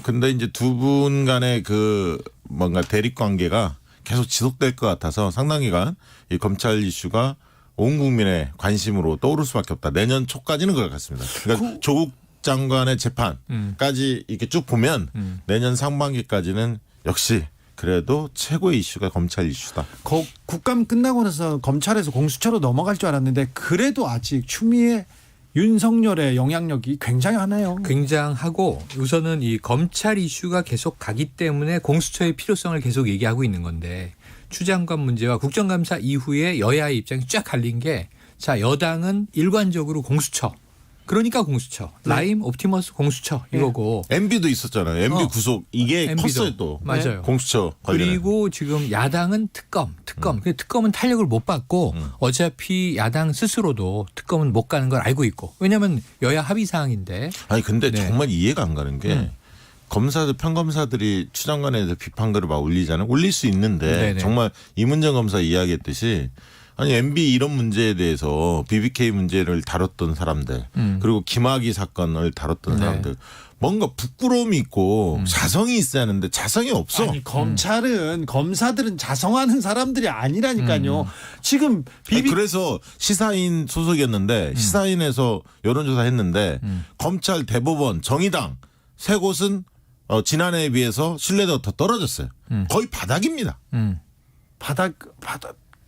근데 이제 두 분 간의 그 뭔가 대립 관계가 계속 지속될 것 같아서 상당히간 이 검찰 이슈가 온 국민의 관심으로 떠오를 수밖에 없다. 내년 초까지는 그럴 것 같습니다. 그러니까 조국 장관의 재판까지 이렇게 쭉 보면 내년 상반기까지는 역시 그래도 최고의 이슈가 검찰 이슈다.
국감 끝나고 나서 검찰에서 공수처로 넘어갈 줄 알았는데 그래도 아직 추미애 윤석열의 영향력이 굉장하네요.
굉장하고 우선은 이 검찰 이슈가 계속 가기 때문에 공수처의 필요성을 계속 얘기하고 있는 건데 추 장관 문제와 국정감사 이후에 여야의 입장이 쫙 갈린 게 자 여당은 일관적으로 공수처 그러니까 공수처 라임 옵티머스 공수처 이거고
MB도 있었잖아요. MB 구속 이게
MB도.
컸어요 또.
맞아요.
공수처 관련해.
그리고 지금 야당은 특검. 근데 특검은 탄력을 못 받고 어차피 야당 스스로도 특검은 못 가는 걸 알고 있고. 왜냐하면 여야 합의 사항인데.
아니 근데
네.
정말 이해가 안 가는 게 검사들 평검사들이 추 장관에 대해서 비판글을 막 올리잖아요. 올릴 수 있는데
네네.
정말 이문정 검사 이야기했듯이 아니 MB 이런 문제에 대해서 BBK 문제를 다뤘던 사람들 그리고 김학의 사건을 다뤘던 사람들 뭔가 부끄러움이 있고 자성이 있어야 하는데 자성이 없어.
아니 검찰은 검사들은 자성하는 사람들이 아니라니까요. 지금
아니, 그래서 시사인 소속이었는데 시사인에서 여론조사 했는데 검찰, 대법원, 정의당 세 곳은 지난해에 비해서 신뢰도가 더 떨어졌어요. 거의 바닥입니다.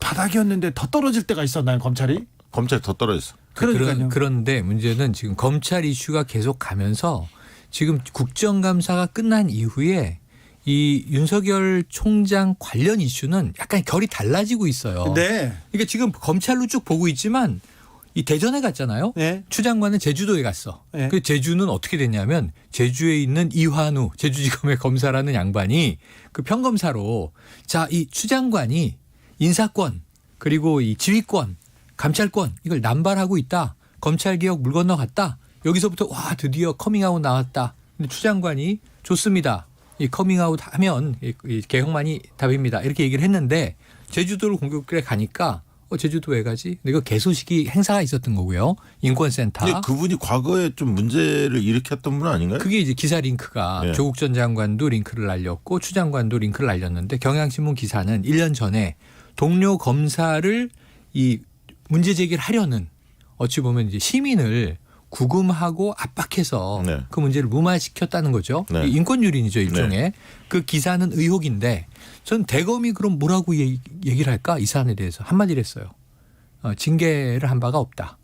바닥이었는데 더 떨어질 때가 있었나요, 검찰이?
검찰이 더 떨어졌어.
그러니까요.
그런데 문제는 지금 검찰 이슈가 계속 가면서 지금 국정감사가 끝난 이후에 이 윤석열 총장 관련 이슈는 약간 결이 달라지고 있어요.
네.
그러니까 지금 검찰로 쭉 보고 있지만 이 대전에 갔잖아요.
네.
추 장관은 제주도에 갔어.
네.
그 제주는 어떻게 됐냐면 제주에 있는 이환우 제주지검의 검사라는 양반이 그 평검사로 자, 이 추 장관이 인사권 그리고 이 지휘권, 감찰권 이걸 남발하고 있다. 검찰개혁 물 건너갔다. 여기서부터 와 드디어 커밍아웃 나왔다. 근데 추 장관이 좋습니다. 이 커밍아웃 하면 이 개혁만이 답입니다. 이렇게 얘기를 했는데 제주도를 공격해 가니까 제주도 왜 가지? 이거 개소식이 행사가 있었던 거고요. 인권센터.
근데 그분이 과거에 좀 문제를 일으켰던 분 아닌가요?
그게 이제 기사 링크가
네.
조국 전 장관도 링크를 날렸고 추 장관도 링크를 날렸는데 경향신문 기사는 1년 전에 동료 검사를 이 문제 제기를 하려는 어찌 보면 이제 시민을 구금하고 압박해서
네.
그 문제를 무마시켰다는 거죠.
네.
인권유린이죠 일종의.
네.
그 기사는 의혹인데 전 대검이 그럼 뭐라고 얘기를 할까 이 사안에 대해서 한마디를 했어요. 징계를 한 바가 없다.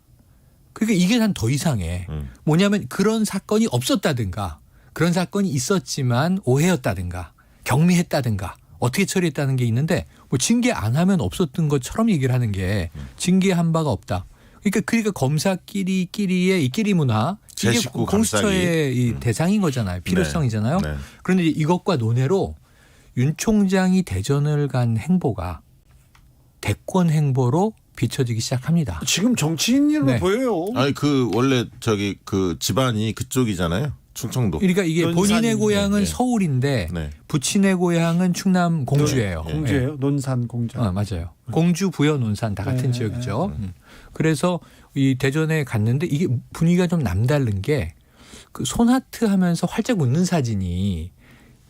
그러니까 이게 난 더 이상해. 뭐냐면 그런 사건이 없었다든가 그런 사건이 있었지만 오해였다든가 경미했다든가 어떻게 처리했다는 게 있는데 뭐 징계 안 하면 없었던 것처럼 얘기를 하는 게 징계한 바가 없다. 그러니까 검사끼리의 이 끼리 문화 이게
제19
공수처의 이 대상인 거잖아요. 필요성이잖아요.
네.
그런데 이것과 논외로 윤 총장이 대전을 간 행보가 대권 행보로 비춰지기 시작합니다.
지금 정치인으로
네.
보여요.
아니 그 원래 저기 그 집안이 그쪽이잖아요. 충청도.
그러니까 이게
논산,
본인의 고향은
네.
서울인데
네.
부친의 고향은 충남 공주예요.
네.
공주예요. 논산 공장.
맞아요. 공주, 부여, 논산 다 같은
네.
지역이죠. 그래서 이 대전에 갔는데 이게 분위기가 좀 남다른 게 그 손하트 하면서 활짝 웃는 사진이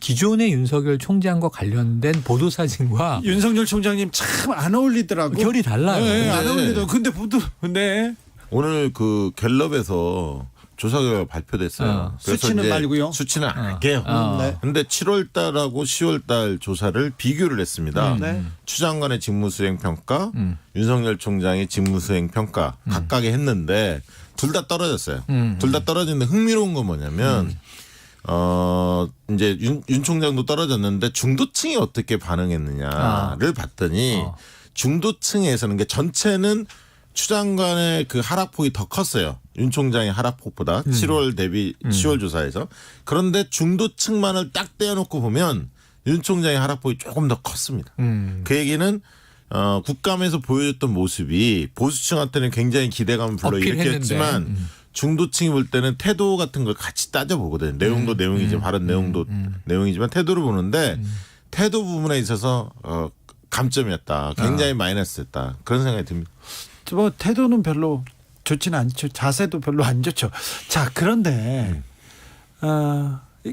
기존의 윤석열 총장과 관련된 보도 사진과
윤석열 총장님 참 안 어울리더라고.
결이 달라요.
네, 안
네.
어울리더라고. 근데 보도 네.
오늘 그 갤럽에서 조사 결과 발표됐어요. 그래서
수치는
이제
말고요.
수치는 안 할게요.
네.
근데 7월 달하고 10월 달 조사를 비교를 했습니다.
네.
추 장관의 직무수행 평가, 윤석열 총장의 직무수행 평가 각각에 했는데 둘 다 떨어졌어요. 둘 다 떨어졌는데 흥미로운 건 뭐냐면 이제 윤 총장도 떨어졌는데 중도층이 어떻게 반응했느냐를 봤더니 중도층에서는 게 전체는 추 장관의 그 하락폭이 더 컸어요. 윤 총장의 하락폭보다 7월 대비 10월 조사에서. 그런데 중도층만을 딱 떼어놓고 보면 윤 총장의 하락폭이 조금 더 컸습니다. 그 얘기는 국감에서 보여줬던 모습이 보수층한테는 굉장히 기대감을 불러일으켰지만 중도층이 볼 때는 태도 같은 걸 같이 따져보거든요. 내용도 내용이지 발언 내용도 내용이지만 태도를 보는데 태도 부분에 있어서 감점이었다. 굉장히 마이너스였다. 그런 생각이 듭니다.
뭐 태도는 별로 좋지는 않죠. 자세도 별로 안 좋죠. 자, 그런데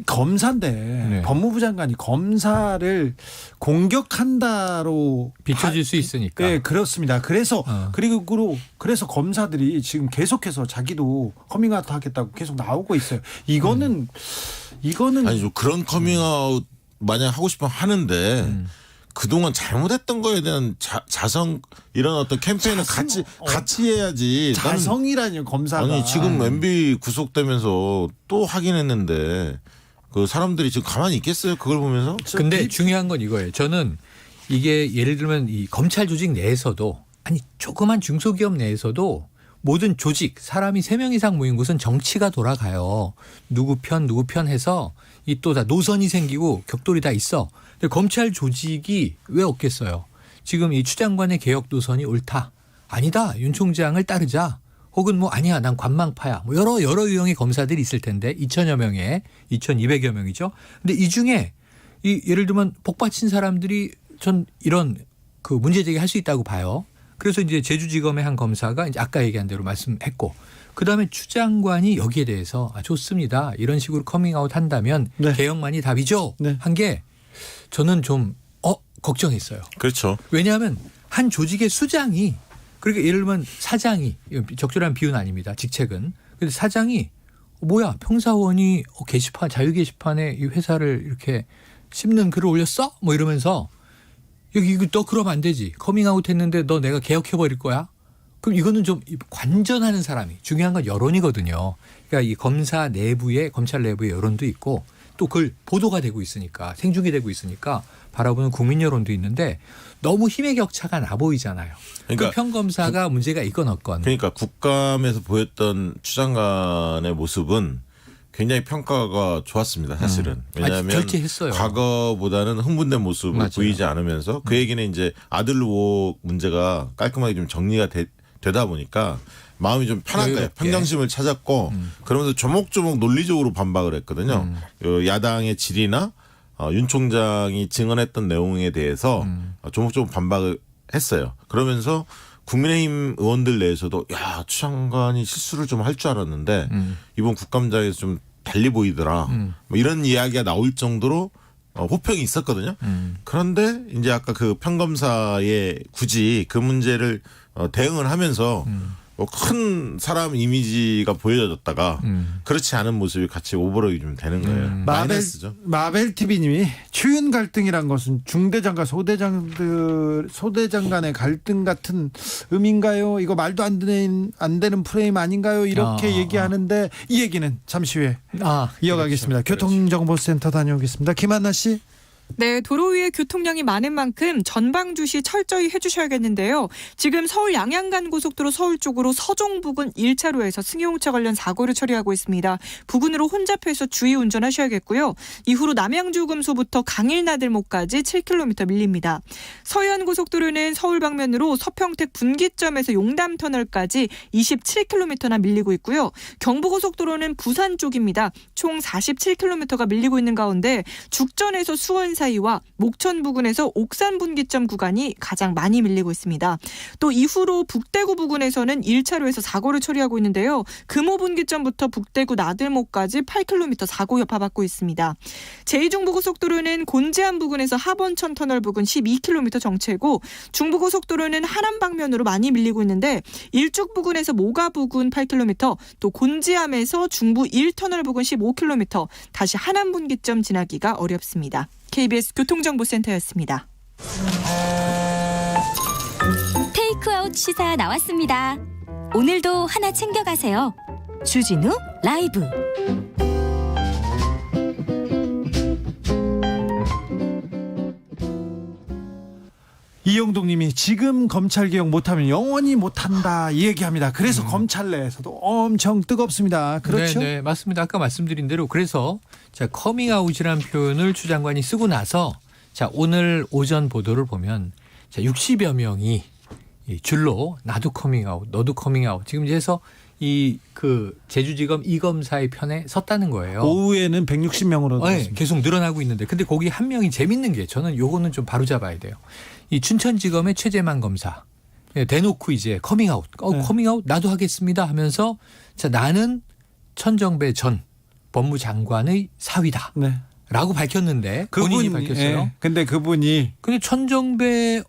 검사인데
네.
법무부 장관이 검사를 공격한다로
비춰질 수 있으니까.
네, 그렇습니다. 그래서 그래서 검사들이 지금 계속해서 자기도 커밍아웃 하겠다고 계속 나오고 있어요. 이거는
아니죠. 그런 커밍아웃 만약 하고 싶으면 하는데 그동안 잘못했던 거에 대한 자성 이런 어떤 캠페인을 같이 해야지.
자성이라뇨 검사가.
아니 지금 MB 구속되면서 또 확인했는데 그 사람들이 지금 가만히 있겠어요? 그걸 보면서?
근데 중요한 건 이거예요. 저는 이게 예를 들면 이 검찰 조직 내에서도 아니 조그만 중소기업 내에서도 모든 조직 사람이 3명 이상 모인 곳은 정치가 돌아가요. 누구 편 해서 이 또 다 노선이 생기고 격돌이 다 있어. 근데 검찰 조직이 왜 없겠어요? 지금 이 추 장관의 개혁 노선이 옳다. 아니다. 윤 총장을 따르자. 혹은 뭐 아니야. 난 관망파야. 뭐 여러 유형의 검사들이 있을 텐데 2,000여 명에 2,200여 명이죠. 근데 이 중에 이 예를 들면 복받친 사람들이 전 이런 그 문제 제기할 수 있다고 봐요. 그래서 이제 제주지검의 한 검사가 이제 아까 얘기한 대로 말씀했고 그다음에 추 장관이 여기에 대해서 좋습니다. 이런 식으로 커밍아웃 한다면
네.
개혁만이 답이죠.
네.
한 게 저는 좀 걱정했어요.
그렇죠.
왜냐하면 한 조직의 수장이 그러니까 예를 들면 사장이 적절한 비유는 아닙니다. 직책은. 근데 사장이 뭐야 평사원이 게시판 자유 게시판에 이 회사를 이렇게 씹는 글을 올렸어? 뭐 이러면서 여기 너 그러면 안 되지. 커밍아웃 했는데 너 내가 개혁해버릴 거야? 그럼 이거는 좀 관전하는 사람이 중요한 건 여론이거든요. 그러니까 이 검사 내부에 검찰 내부에 여론도 있고 또 그걸 보도가 되고 있으니까 생중계되고 있으니까 바라보는 국민 여론도 있는데 너무 힘의 격차가 나 보이잖아요.
그러니까
그 평검사가 문제가 있건 없건.
그러니까 국감에서 보였던 추 장관의 모습은 굉장히 평가가 좋았습니다. 사실은. 왜냐하면
결제했어요.
과거보다는 흥분된 모습을
맞아요.
보이지 않으면서 그 얘기는 이제 아들 의혹 문제가 깔끔하게 좀 정리가 되다 보니까 마음이 좀 편한 거예요. 평정심을 찾았고 그러면서 조목조목 논리적으로 반박을 했거든요. 야당의 질이나 윤 총장이 증언했던 내용에 대해서 조목조목 반박을 했어요. 그러면서 국민의힘 의원들 내에서도 야, 추 장관이 실수를 좀 할 줄 알았는데 이번 국감장에서 좀 달리 보이더라. 뭐 이런 이야기가 나올 정도로 호평이 있었거든요. 그런데 이제 아까 그 평검사의 굳이 그 문제를 대응을 하면서 큰 사람 이미지가 보여졌다가 그렇지 않은 모습이 같이 오버랩이 좀 되는 거예요. 마이너스죠.
마벨 TV님이 추윤 갈등이란 것은 중대장과 소대장 간의 갈등 같은 의미인가요? 이거 말도 안 되는 프레임 아닌가요? 이렇게 얘기하는데 이 얘기는 잠시 후에 이어가겠습니다.
그렇죠.
교통정보센터 다녀오겠습니다. 김한나 씨.
네, 도로 위에 교통량이 많은 만큼 전방 주시 철저히 해주셔야겠는데요. 지금 서울 양양간 고속도로 서울 쪽으로 서종 부근 1차로에서 승용차 관련 사고를 처리하고 있습니다. 부근으로 혼잡해서 주의 운전하셔야겠고요. 이후로 남양주금소부터 강일나들목까지 7km 밀립니다. 서해안 고속도로는 서울 방면으로 서평택 분기점에서 용담터널까지 27km나 밀리고 있고요. 경부고속도로는 부산 쪽입니다. 총 47km가 밀리고 있는 가운데 죽전에서 수원 사이와 목천 부근에서 옥산 분기점 구간이 가장 많이 밀리고 있습니다. 또 이후로 북대구 부근에서는 1차로에서 사고를 처리하고 있는데요. 금호 분기점부터 북대구 나들목까지 8km 사고 여파받고 있습니다. 제2중부고속도로는 곤지암 부근에서 하번천 터널 부근 12km 정체고 중부고속도로는 하남 방면으로 많이 밀리고 있는데 일죽 부근에서 모가 부근 8km 또 곤지암에서 중부 1터널 부근 15km 다시 하남 분기점 지나기가 어렵습니다. KBS 교통정보센터였습니다.
테이크아웃 시사 나왔습니다. 오늘도 하나 챙겨가세요. 주진우 라이브.
이영동님이 지금 검찰개혁 못하면 영원히 못한다 이 얘기합니다. 그래서 검찰 내에서도 엄청 뜨겁습니다. 그렇죠?
네, 맞습니다. 아까 말씀드린 대로 그래서 자 커밍아웃이라는 표현을 추 장관이 쓰고 나서 자 오늘 오전 보도를 보면 자 60여 명이 이 줄로 나도 커밍아웃, 너도 커밍아웃 지금 해서 이 그 제주지검 이검사의 편에 섰다는 거예요.
오후에는 160명으로
네, 계속 늘어나고 있는데 근데 거기 한 명이 재밌는 게 저는 요거는 좀 바로잡아야 돼요. 이 춘천지검의 최재만 검사 대놓고 이제 커밍아웃, 커밍아웃 나도 하겠습니다 하면서 자 나는 천정배 전 법무장관의 사위다.
네.
라고 밝혔는데 본인이 밝혔어요.
근데 그분이
근데 천정배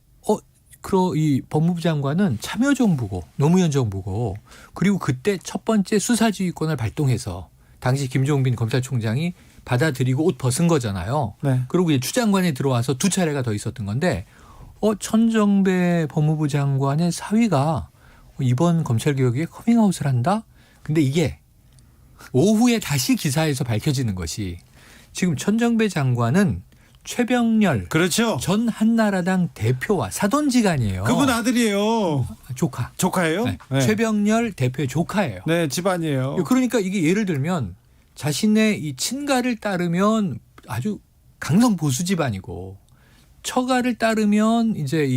이 법무부 장관은 참여정부고 노무현 정부고 그리고 그때 첫 번째 수사지휘권을 발동해서 당시 김종빈 검찰총장이 받아들이고 옷 벗은 거잖아요.
네.
그리고 이제 추 장관에 들어와서 두 차례가 더 있었던 건데 천정배 법무부 장관의 사위가 이번 검찰개혁에 커밍아웃을 한다? 근데 이게 오후에 다시 기사에서 밝혀지는 것이 지금 천정배 장관은 최병렬
그렇죠.
전 한나라당 대표와 사돈지간이에요.
그분 아들이에요. 조카예요?
네.
네.
최병렬 대표의 조카예요.
네, 집안이에요.
그러니까 이게 예를 들면 자신의 이 친가를 따르면 아주 강성 보수 집안이고 처가를 따르면 이제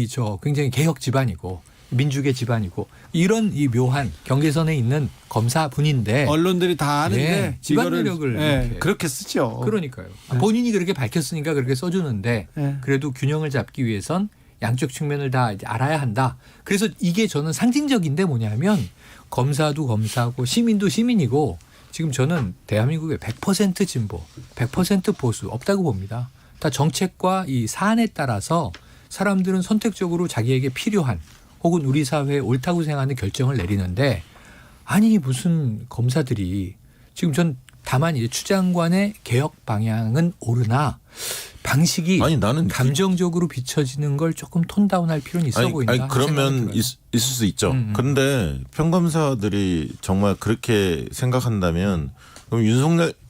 굉장히 개혁 집안이고 민주계 집안이고 이런 이 묘한 경계선에 있는 검사분인데
언론들이 다 아는데
네, 집안 내력을
네, 그렇게 쓰죠.
그러니까요.
네.
본인이 그렇게 밝혔으니까 그렇게 써주는데
네.
그래도 균형을 잡기 위해선 양쪽 측면을 다 이제 알아야 한다. 그래서 이게 저는 상징적인데 뭐냐면 검사도 검사고 시민도 시민이고 지금 저는 대한민국의 100% 진보, 100% 보수 없다고 봅니다. 다 정책과 이 사안에 따라서 사람들은 선택적으로 자기에게 필요한 혹은 우리 사회에 옳다고 생각하는 결정을 내리는데 아니 무슨 검사들이 지금 전 다만 이제 추 장관의 개혁 방향은 옳으나 방식이
아니 나는
감정적으로 비춰지는 걸 조금 톤다운할 필요는 있어 보인다.
아니 그러면 있을 수 있죠. 그런데 평검사들이 정말 그렇게 생각한다면 그럼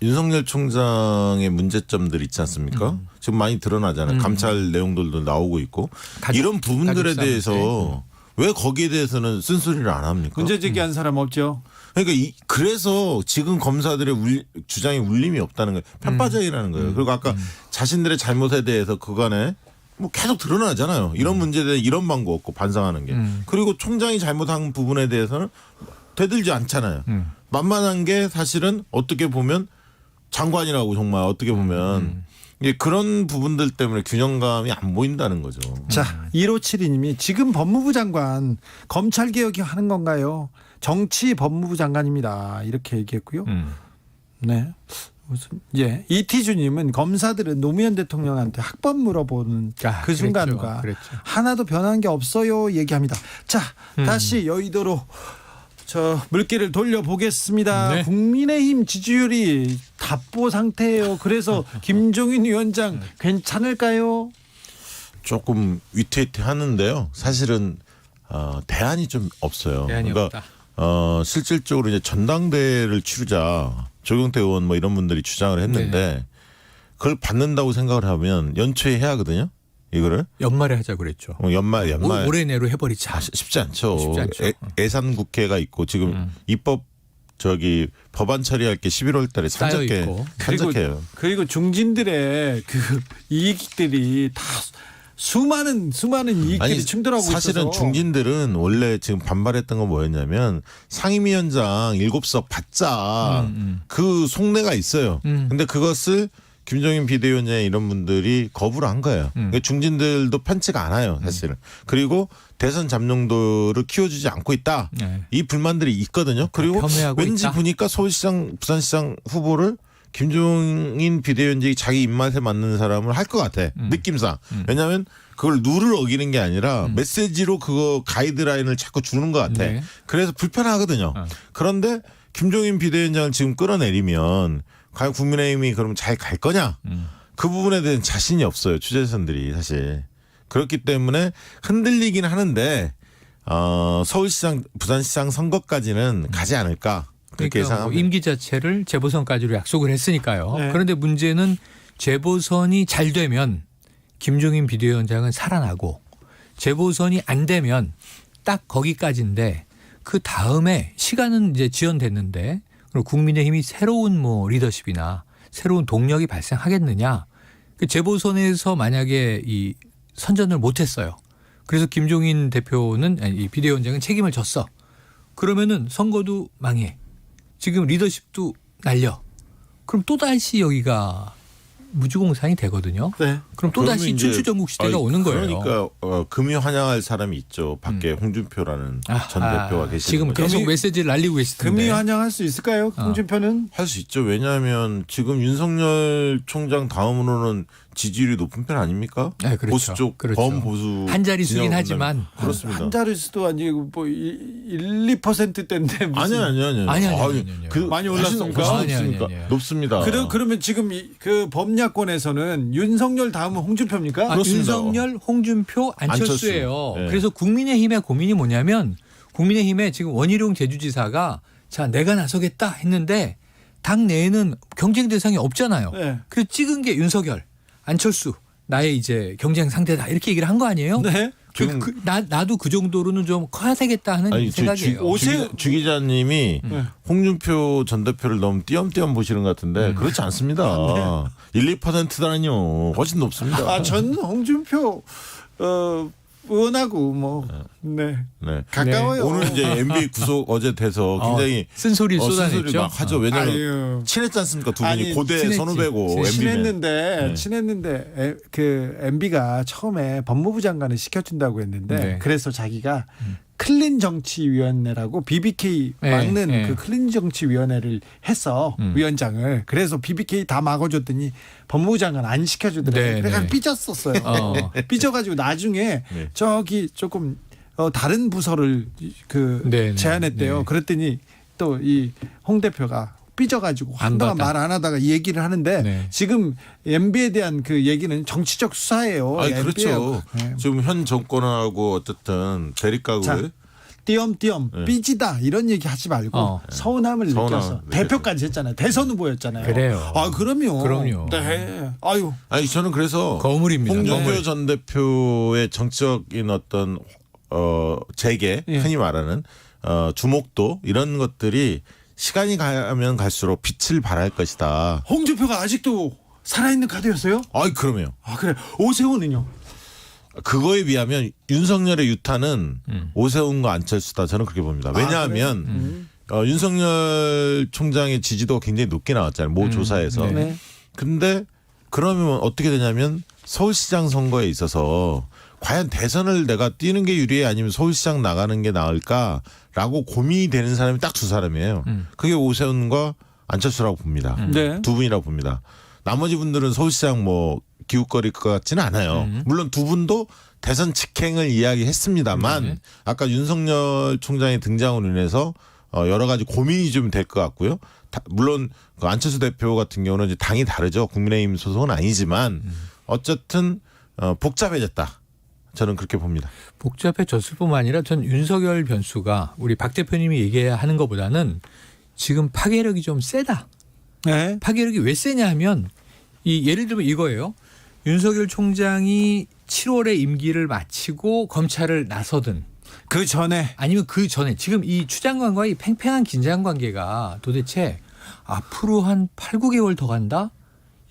윤석열 총장의 문제점들 있지 않습니까? 지금 많이 드러나잖아요. 감찰 내용들도 나오고 있고 이런 부분들에 대해서 왜 거기에 대해서는 쓴소리를 안 합니까?
문제 제기한 사람 없죠.
그러니까 그래서 지금 검사들의 주장에 울림이 없다는 거예요. 편파적이라는 거예요. 그리고 아까 자신들의 잘못에 대해서 그간에 뭐 계속 드러나잖아요. 이런 문제에 대해 이런 방법 없고 반성하는 게. 그리고 총장이 잘못한 부분에 대해서는 되들지 않잖아요. 만만한 게 사실은 어떻게 보면 장관이라고 정말 어떻게 보면 그런 부분들 때문에 균형감이 안 보인다는 거죠.
자, 1572님이 지금 법무부 장관 검찰개혁이 하는 건가요? 정치 법무부 장관입니다. 이렇게 얘기했고요. 네. 무슨 이티주님은 검사들은 노무현 대통령한테 학번 물어보는 그 순간과
그랬죠.
하나도 변한 게 없어요 얘기합니다. 자, 다시 여의도로 저 물길을 돌려보겠습니다.
네.
국민의힘 지지율이 답보 상태예요. 그래서 김종인 위원장 괜찮을까요?
조금 위태위태하는데요. 사실은 대안이 좀 없어요.
대안이
그러니까
없다.
실질적으로 이제 전당대회를 치르자 조경태 의원 뭐 이런 분들이 주장을 했는데 그걸 받는다고 생각을 하면 연초에 해야 하거든요. 이거를
연말에 하자 그랬죠.
연말
올해 내로 해버리자.
쉽지 않죠.
쉽지 않죠.
예산 국회가 있고 지금 입법 법안 처리할 게 11월 달에 산적해요.
그리고 중진들의 그 이익들이 다 수많은 이익들이 충돌하고 있어서
사실은 중진들은 원래 지금 반발했던 건 뭐였냐면 상임위원장 7석 받자 그 속내가 있어요. 근데 그것을 김종인 비대위원장 이런 분들이 거부를 한 거예요. 그러니까 중진들도 편치가 않아요, 사실은. 그리고 대선 잠룡도를 키워주지 않고 있다. 이 불만들이 있거든요. 그리고 왠지
있다.
보니까 서울시장, 부산시장 후보를 김종인 비대위원장이 자기 입맛에 맞는 사람을 할 것 같아. 느낌상. 왜냐하면 그걸 룰을 어기는 게 아니라 메시지로 그거 가이드라인을 자꾸 주는 것 같아.
네.
그래서 불편하거든요. 그런데 김종인 비대위원장을 지금 끌어내리면 과연 국민의힘이 그럼 잘 갈 거냐? 그 부분에 대한 자신이 없어요. 취재선들이 사실. 그렇기 때문에 흔들리긴 하는데 서울시장, 부산시장 선거까지는 가지 않을까. 그렇게
그러니까
예상합니다.
임기 자체를 재보선까지로 약속을 했으니까요.
네.
그런데 문제는 재보선이 잘 되면 김종인 비대위원장은 살아나고 재보선이 안 되면 딱 거기까지인데 그 다음에 시간은 이제 지연됐는데 그리고 국민의힘이 새로운 리더십이나 새로운 동력이 발생하겠느냐. 그 재보선에서 만약에 이 선전을 못했어요. 그래서 김종인 대표는 이 비대위원장은 책임을 졌어. 그러면은 선거도 망해. 지금 리더십도 날려. 그럼 또다시 여기가 무주공산이 되거든요.
네.
그럼 또다시 춘추전국 시대가 오는 거예요.
그러니까 금이 환영할 사람이 있죠. 밖에 홍준표라는 전 대표가 계시는데.
지금 계속 메시지를 날리고 계시던데.
금이 환영할 수 있을까요? 홍준표는?
할 수 있죠. 왜냐하면 지금 윤석열 총장 다음으로는 지지율이 높은 편 아닙니까?
네, 그렇죠.
보수 쪽,
그렇죠.
범보수.
한 자릿수긴
진영을
하지만.
그렇습니다.
한 자릿수도 아니고 1, 2%대인데 무슨
아니요. 그
많이 올랐습니까?
높습니까?
아니요.
높습니다.
그러면 지금 그 범야권에서는 윤석열 다음은 홍준표입니까?
그렇습니다.
윤석열, 홍준표, 안철수예요.
네.
그래서 국민의힘의 고민이 뭐냐면 국민의힘의 지금 원희룡 제주지사가 자 내가 나서겠다 했는데 당 내에는 경쟁 대상이 없잖아요.
네.
그래서 찍은 게 윤석열, 안철수 나의 이제 경쟁 상대다 이렇게 얘기를 한 거 아니에요?
네.
나도 그 정도로는 좀 커야 되겠다 하는 생각이에요.
주 기자님이 홍준표 전 대표를 너무 띄엄띄엄 보시는 것 같은데 그렇지 않습니다. 1, 2%다니요. 훨씬 높습니다.
전 홍준표 의원하고 가까워요.
오늘 이제 MB 구속 어제 돼서 굉장히
쓴소리
쓴소리
쏟아냈죠.
막 하죠. 왜냐하면 친했지 않습니까? 두 분이 고대 선후배고
친했는데 그 MB가 처음에 법무부 장관을 시켜준다고 했는데 그래서 자기가 클린 정치위원회라고 BBK 막는 그 클린 정치위원회를 했어. 위원장을. 그래서 BBK 다 막아줬더니 법무부 장관 안 시켜주더라고요. 그래서 삐졌었어요. 삐져가지고 나중에 저기 조금 다른 부서를 제안했대요. 그랬더니 또 이 홍 대표가 삐져가지고 한동안 말 안 하다가 이 얘기를 하는데 지금 MB에 대한 그 얘기는 정치적 수사예요.
그렇죠. 지금 현 정권하고 어쨌든 대립각을
띄엄띄엄
네.
삐지다 이런 얘기 하지 말고 서운함을 느껴서 대표까지 했잖아요. 대선 후보였잖아요.
그래요.
아 그럼요.
그럼요.
네. 아유.
아니 저는 그래서
거물입니다.
홍준표
거물.
전 대표의 정치적인 어떤 재계
예.
흔히 말하는 주목도 이런 것들이 시간이 가면 갈수록 빛을 발할 것이다.
홍준표가 아직도 살아있는 카드였어요?
아이 그러면
아 그래. 오세훈은요?
그거에 비하면 윤석열의 유탄은 오세훈과 안철수다 저는 그렇게 봅니다. 왜냐하면 윤석열 총장의 지지도가 굉장히 높게 나왔잖아요. 모 조사에서.
네.
근데 그러면 어떻게 되냐면 서울시장 선거에 있어서 과연 대선을 내가 뛰는 게 유리해 아니면 서울시장 나가는 게 나을까라고 고민이 되는 사람이 딱 두 사람이에요. 그게 오세훈과 안철수라고 봅니다.
네.
두 분이라고 봅니다. 나머지 분들은 서울시장 뭐 기웃거릴 것 같지는 않아요. 물론 두 분도 대선 직행을 이야기했습니다만 아까 윤석열 총장의 등장으로 인해서 여러 가지 고민이 좀 될 것 같고요. 물론 그 안철수 대표 같은 경우는 이제 당이 다르죠. 국민의힘 소속은 아니지만 어쨌든 복잡해졌다. 저는 그렇게 봅니다.
복잡해졌을 뿐만 아니라 전 윤석열 변수가 우리 박 대표님이 얘기하는 것보다는 지금 파괴력이 좀 세다.
네.
파괴력이 왜 세냐 하면 예를 들면 이거예요. 윤석열 총장이 7월에 임기를 마치고 검찰을 나서든
그 전에
아니면 그 전에 지금 이 추 장관과의 팽팽한 긴장 관계가 도대체 앞으로 한 8, 9개월 더 간다?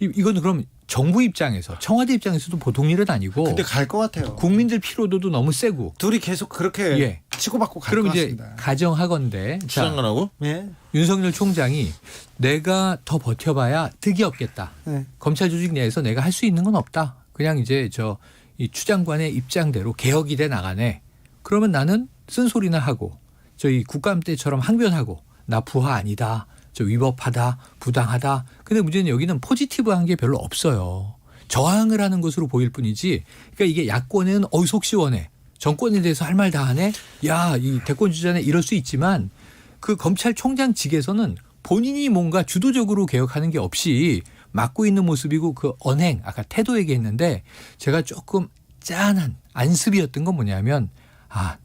이거는 그럼 정부 입장에서 청와대 입장에서도 보통 일은 아니고
근데 갈 것 같아요.
국민들 피로도도 너무 세고
둘이 계속 그렇게
예.
치고받고 갈
그럼
것
이제
같습니다.
가정하건대 자,
추장관하고
네.
윤석열 총장이 내가 더 버텨봐야 득이 없겠다.
네.
검찰 조직 내에서 내가 할 수 있는 건 없다. 그냥 이제 이 추 장관의 입장대로 개혁이 돼 나가네. 그러면 나는 쓴소리나 하고 저희 국감 때처럼 항변하고 나 부하 아니다. 저 위법하다. 부당하다. 근데 문제는 여기는 포지티브한 게 별로 없어요. 저항을 하는 것으로 보일 뿐이지. 그러니까 이게 야권에는 속 시원해. 정권에 대해서 할 말 다 하네. 야, 이 대권 주자네 이럴 수 있지만 그 검찰총장직에서는 본인이 뭔가 주도적으로 개혁하는 게 없이 맡고 있는 모습이고 그 언행 아까 태도 얘기했는데 제가 조금 짠한 안습이었던 건 뭐냐면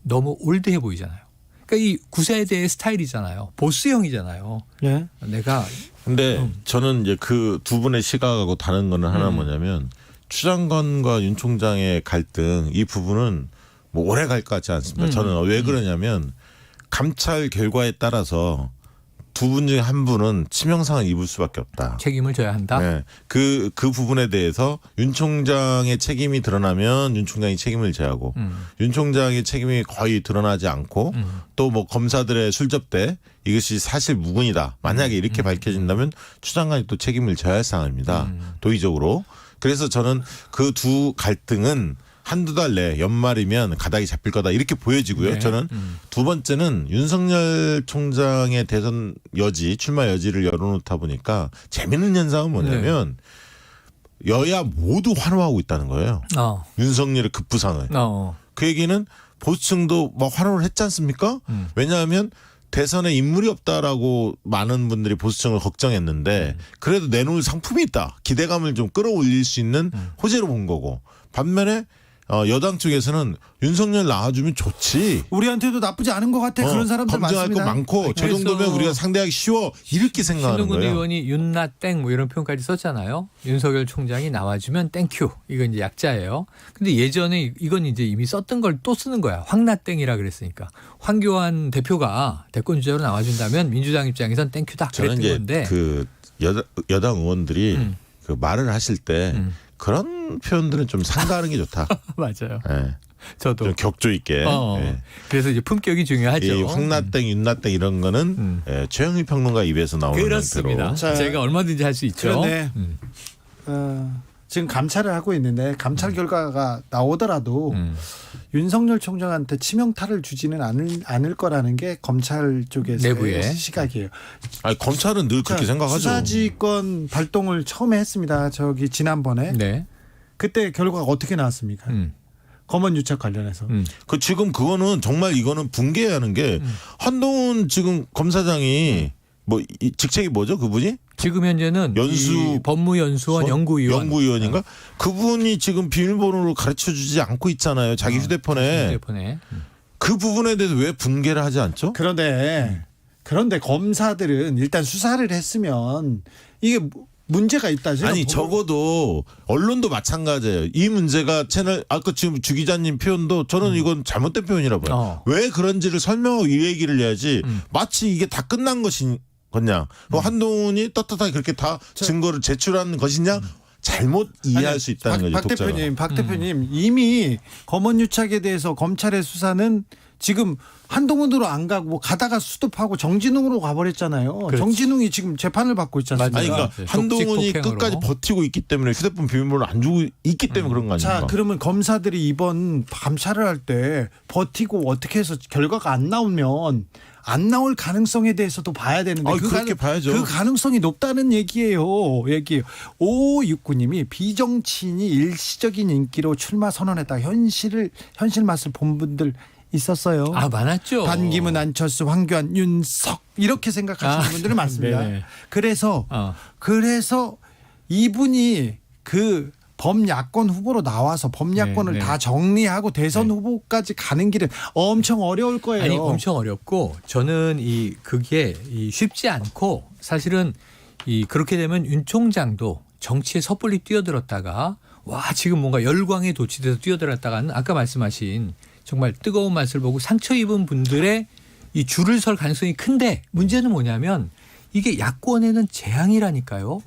너무 올드해 보이잖아요. 그러니까 이 9세대의 스타일이잖아요. 보스형이잖아요.
네.
내가
근데 저는 이제 그 두 분의 시각하고 다른 거는 하나 뭐냐면 추 장관과 윤 총장의 갈등 이 부분은 뭐 오래 갈 것 같지 않습니다. 저는 왜 그러냐면 감찰 결과에 따라서 두 분 중에 한 분은 치명상을 입을 수밖에 없다.
책임을 져야 한다.
네. 그 부분에 대해서 윤 총장의 책임이 드러나면 윤 총장이 책임을 져야 하고 윤 총장의 책임이 거의 드러나지 않고 또 뭐 검사들의 술접대 이것이 사실 무근이다. 만약에 이렇게 밝혀진다면 추 장관이 또 책임을 져야 할 상황입니다. 도의적으로. 그래서 저는 그 두 갈등은 한두 달 내에 연말이면 가닥이 잡힐 거다 이렇게 보여지고요.
네.
저는 두 번째는 윤석열 총장의 대선 여지 출마 여지를 열어놓다 보니까 재밌는 현상은 뭐냐면 여야 모두 환호하고 있다는 거예요. 윤석열의 급부상을. 그 얘기는 보수층도 막 환호를 했지 않습니까? 왜냐하면 대선에 인물이 없다라고 많은 분들이 보수층을 걱정했는데 그래도 내놓을 상품이 있다. 기대감을 좀 끌어올릴 수 있는 호재로 본 거고 반면에 여당 쪽에서는 윤석열 나와주면 좋지.
우리한테도 나쁘지 않은 것 같아. 그런 사람들
검증할
많습니다.
거 많고 저 정도면 우리가 상대하기 쉬워 이렇게 생각하는
신동근
거예요.
의원이 윤나 땡 뭐 이런 표현까지 썼잖아요. 윤석열 총장이 나와주면 땡큐. 이건 이제 약자예요. 근데 예전에 이건 이제 이미 썼던 걸 또 쓰는 거야. 황나 땡이라 그랬으니까. 황교안 대표가 대권 주자로 나와준다면 민주당 입장에선 땡큐다.
저는
그랬던
이제
건데.
그 여당 의원들이 그 말을 하실 때 그런 표현들은 좀 삼가하는 게 좋다.
맞아요.
네.
저도.
좀 격조 있게. 네.
그래서 이제 품격이 중요하죠.
이 황나땡, 윤나땡 이런 거는 최영일 평론가 입에서 나오는
그렇습니다.
형태로.
자,
제가 얼마든지 할 수 있죠.
그런데 지금 감찰을 하고 있는데 감찰 결과가 나오더라도 윤석열 총장한테 치명타를 주지는 않을 거라는 게 검찰 쪽에서의
내부의
시각이에요.
아니, 검찰은 늘 그렇게 생각하죠.
수사지휘권 발동을 처음에 했습니다. 지난번에.
네.
그때 결과가 어떻게 나왔습니까? 검언 유착 관련해서.
그 지금 그거는 정말 이거는 붕괴해야 하는 게 한동훈 지금 검사장이 뭐 이 직책이 뭐죠 그분이?
지금 현재는 이 법무연수원
연구위원인가? 그분이 지금 비밀번호를 가르쳐주지 않고 있잖아요. 자기 휴대폰에. 그 부분에 대해서 왜 분개를 하지 않죠?
그런데 검사들은 일단 수사를 했으면 이게 문제가 있다.
아니 적어도 언론도 마찬가지예요. 이 문제가 채널 아까 지금 주 기자님 표현도 저는 이건 잘못된 표현이라고 봐요. 왜 그런지를 설명하고 이 얘기를 해야지 마치 이게 다 끝난 것이 거냐. 한동훈이 떳떳하게 그렇게 다 증거를 제출한 것이냐. 잘못 이해할 수 있다는 거죠.
박 대표님 이미 검언유착에 대해서 검찰의 수사는 지금 한동훈으로 안 가고 뭐 가다가 수습하고 정진웅으로 가버렸잖아요.
그렇지.
정진웅이 지금 재판을 받고 있지 않습니까?
아니, 그러니까 한동훈이 끝까지 버티고 있기 때문에 휴대폰 비밀번호를 안 주고 있기 때문에 그런 거 아닙니까?
자, 그러면 검사들이 이번 감찰을 할 때 버티고 어떻게 해서 결과가 안 나오면 안 나올 가능성에 대해서도 봐야 되는데
그렇게 봐야죠.
그 가능성이 높다는 얘기예요. 5569님이 비정치인이 일시적인 인기로 출마 선언했다. 현실 맛을 본 분들 있었어요.
많았죠.
반기문, 안철수, 황교안, 윤석 이렇게 생각하시는 분들은 많습니다.
네네.
그래서 이분이 그 범야권 후보로 나와서 범야권을 다 정리하고 대선 후보까지 가는 길은 엄청 어려울 거예요.
아니 엄청 어렵고 저는 그게 쉽지 않고 사실은 그렇게 되면 윤 총장도 정치에 섣불리 뛰어들었다가 지금 뭔가 열광에 도취돼서 뛰어들었다가는 아까 말씀하신 정말 뜨거운 맛을 보고 상처 입은 분들의 이 줄을 설 가능성이 큰데 문제는 뭐냐면 이게 야권에는 재앙이라니까요.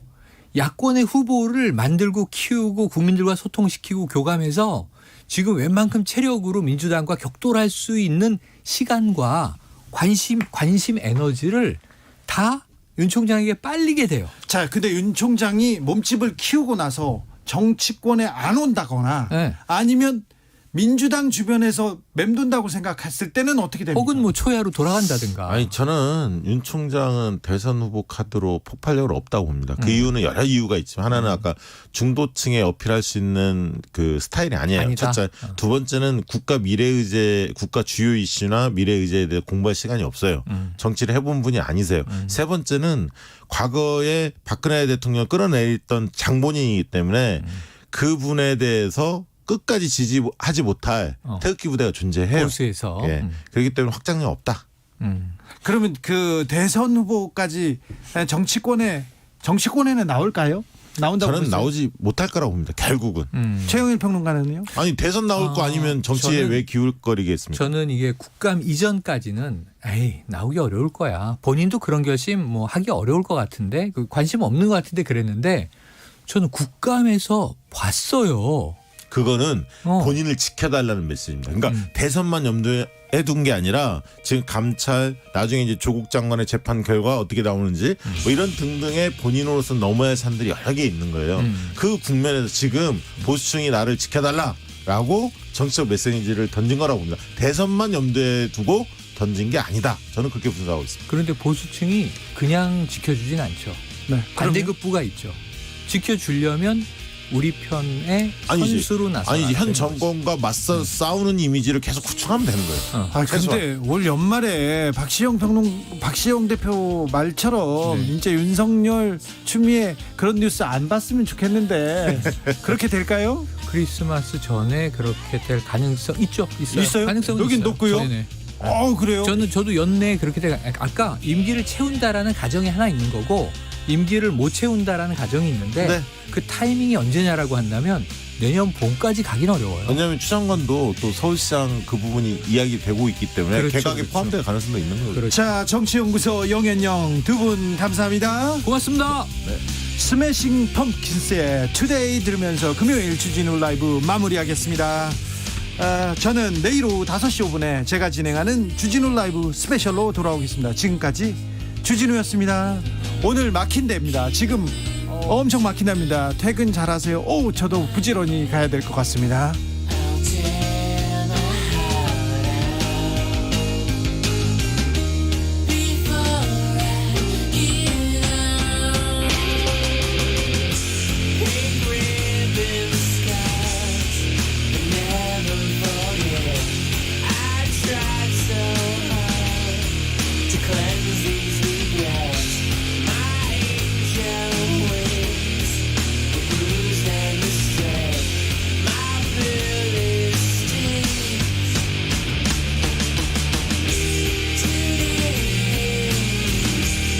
야권의 후보를 만들고 키우고 국민들과 소통시키고 교감해서 지금 웬만큼 체력으로 민주당과 격돌할 수 있는 시간과 관심 에너지를 다 윤 총장에게 빨리게 돼요.
자, 근데 윤 총장이 몸집을 키우고 나서 정치권에 안 온다거나 아니면 민주당 주변에서 맴돈다고 생각했을 때는 어떻게 됩니까?
혹은 뭐 초야로 돌아간다든가.
아니 저는 윤 총장은 대선 후보 카드로 폭발력은 없다고 봅니다. 그 이유는 여러 이유가 있지만 하나는 아까 중도층에 어필할 수 있는 그 스타일이 아니에요.
아니다.
첫째, 두 번째는 국가 미래의제, 국가 주요 이슈나 미래의제에 대해 공부할 시간이 없어요. 정치를 해본 분이 아니세요. 세 번째는 과거에 박근혜 대통령 끌어내렸던 장본인이기 때문에 그분에 대해서 끝까지 지지하지 못할 태극기 부대가 존재해요.
보수에서.
그렇기 때문에 확장력 없다.
그러면 그 대선 후보까지 정치권에는 나올까요? 나온다고
저는
보세요?
나오지 못할 거라고 봅니다. 결국은.
최영일 평론가는요?
아니 대선 나올 거 아니면 정치에 왜 기울거리겠습니까?
저는 이게 국감 이전까지는 나오기 어려울 거야. 본인도 그런 결심 뭐 하기 어려울 것 같은데 관심 없는 것 같은데 그랬는데 저는 국감에서 봤어요.
그거는 본인을 지켜달라는 메시지입니다. 그러니까 대선만 염두에 둔 게 아니라 지금 감찰 나중에 이제 조국 장관의 재판 결과 어떻게 나오는지 뭐 이런 등등의 본인으로서 넘어야 할 산들이 여러 개 있는 거예요. 그 국면에서 지금 보수층이 나를 지켜달라라고 정치적 메시지를 던진 거라고 봅니다. 대선만 염두에 두고 던진 게 아니다. 저는 그렇게 분석하고 있습니다.
그런데 보수층이 그냥 지켜주진 않죠. 반대급부가 있죠. 지켜주려면 우리 편의 선수로 나서
아니지 현 정권과 맞서 싸우는 이미지를 계속 구축하면 되는 거예요.
근데 올 연말에 박시영 대표 말처럼 이제 윤석열 추미애 그런 뉴스 안 봤으면 좋겠는데 그렇게 될까요?
크리스마스 전에 그렇게 될 가능성 있어요. 가능성은
여긴
있어요.
높고요.
네네.
그래요?
저도 연내에 그렇게 될 아까 임기를 채운다라는 가정이 하나 있는 거고 임기를 못 채운다라는 가정이 있는데 그 타이밍이 언제냐라고 한다면 내년 봄까지 가긴 어려워요.
왜냐하면 추 장관도 또 서울시장 그 부분이 이야기되고 있기 때문에 개각에 포함될 가능성도 있는 거죠.
자, 정치연구소 영앤영 두 분 감사합니다.
고맙습니다.
스매싱 펌킨스의 투데이 들으면서 금요일 주진우 라이브 마무리하겠습니다. 저는 내일 오후 5시 5분에 제가 진행하는 주진우 라이브 스페셜로 돌아오겠습니다. 지금까지 주진우였습니다. 오늘 막힌 데입니다. 지금 엄청 막힌답니다. 퇴근 잘하세요. 저도 부지런히 가야 될 것 같습니다.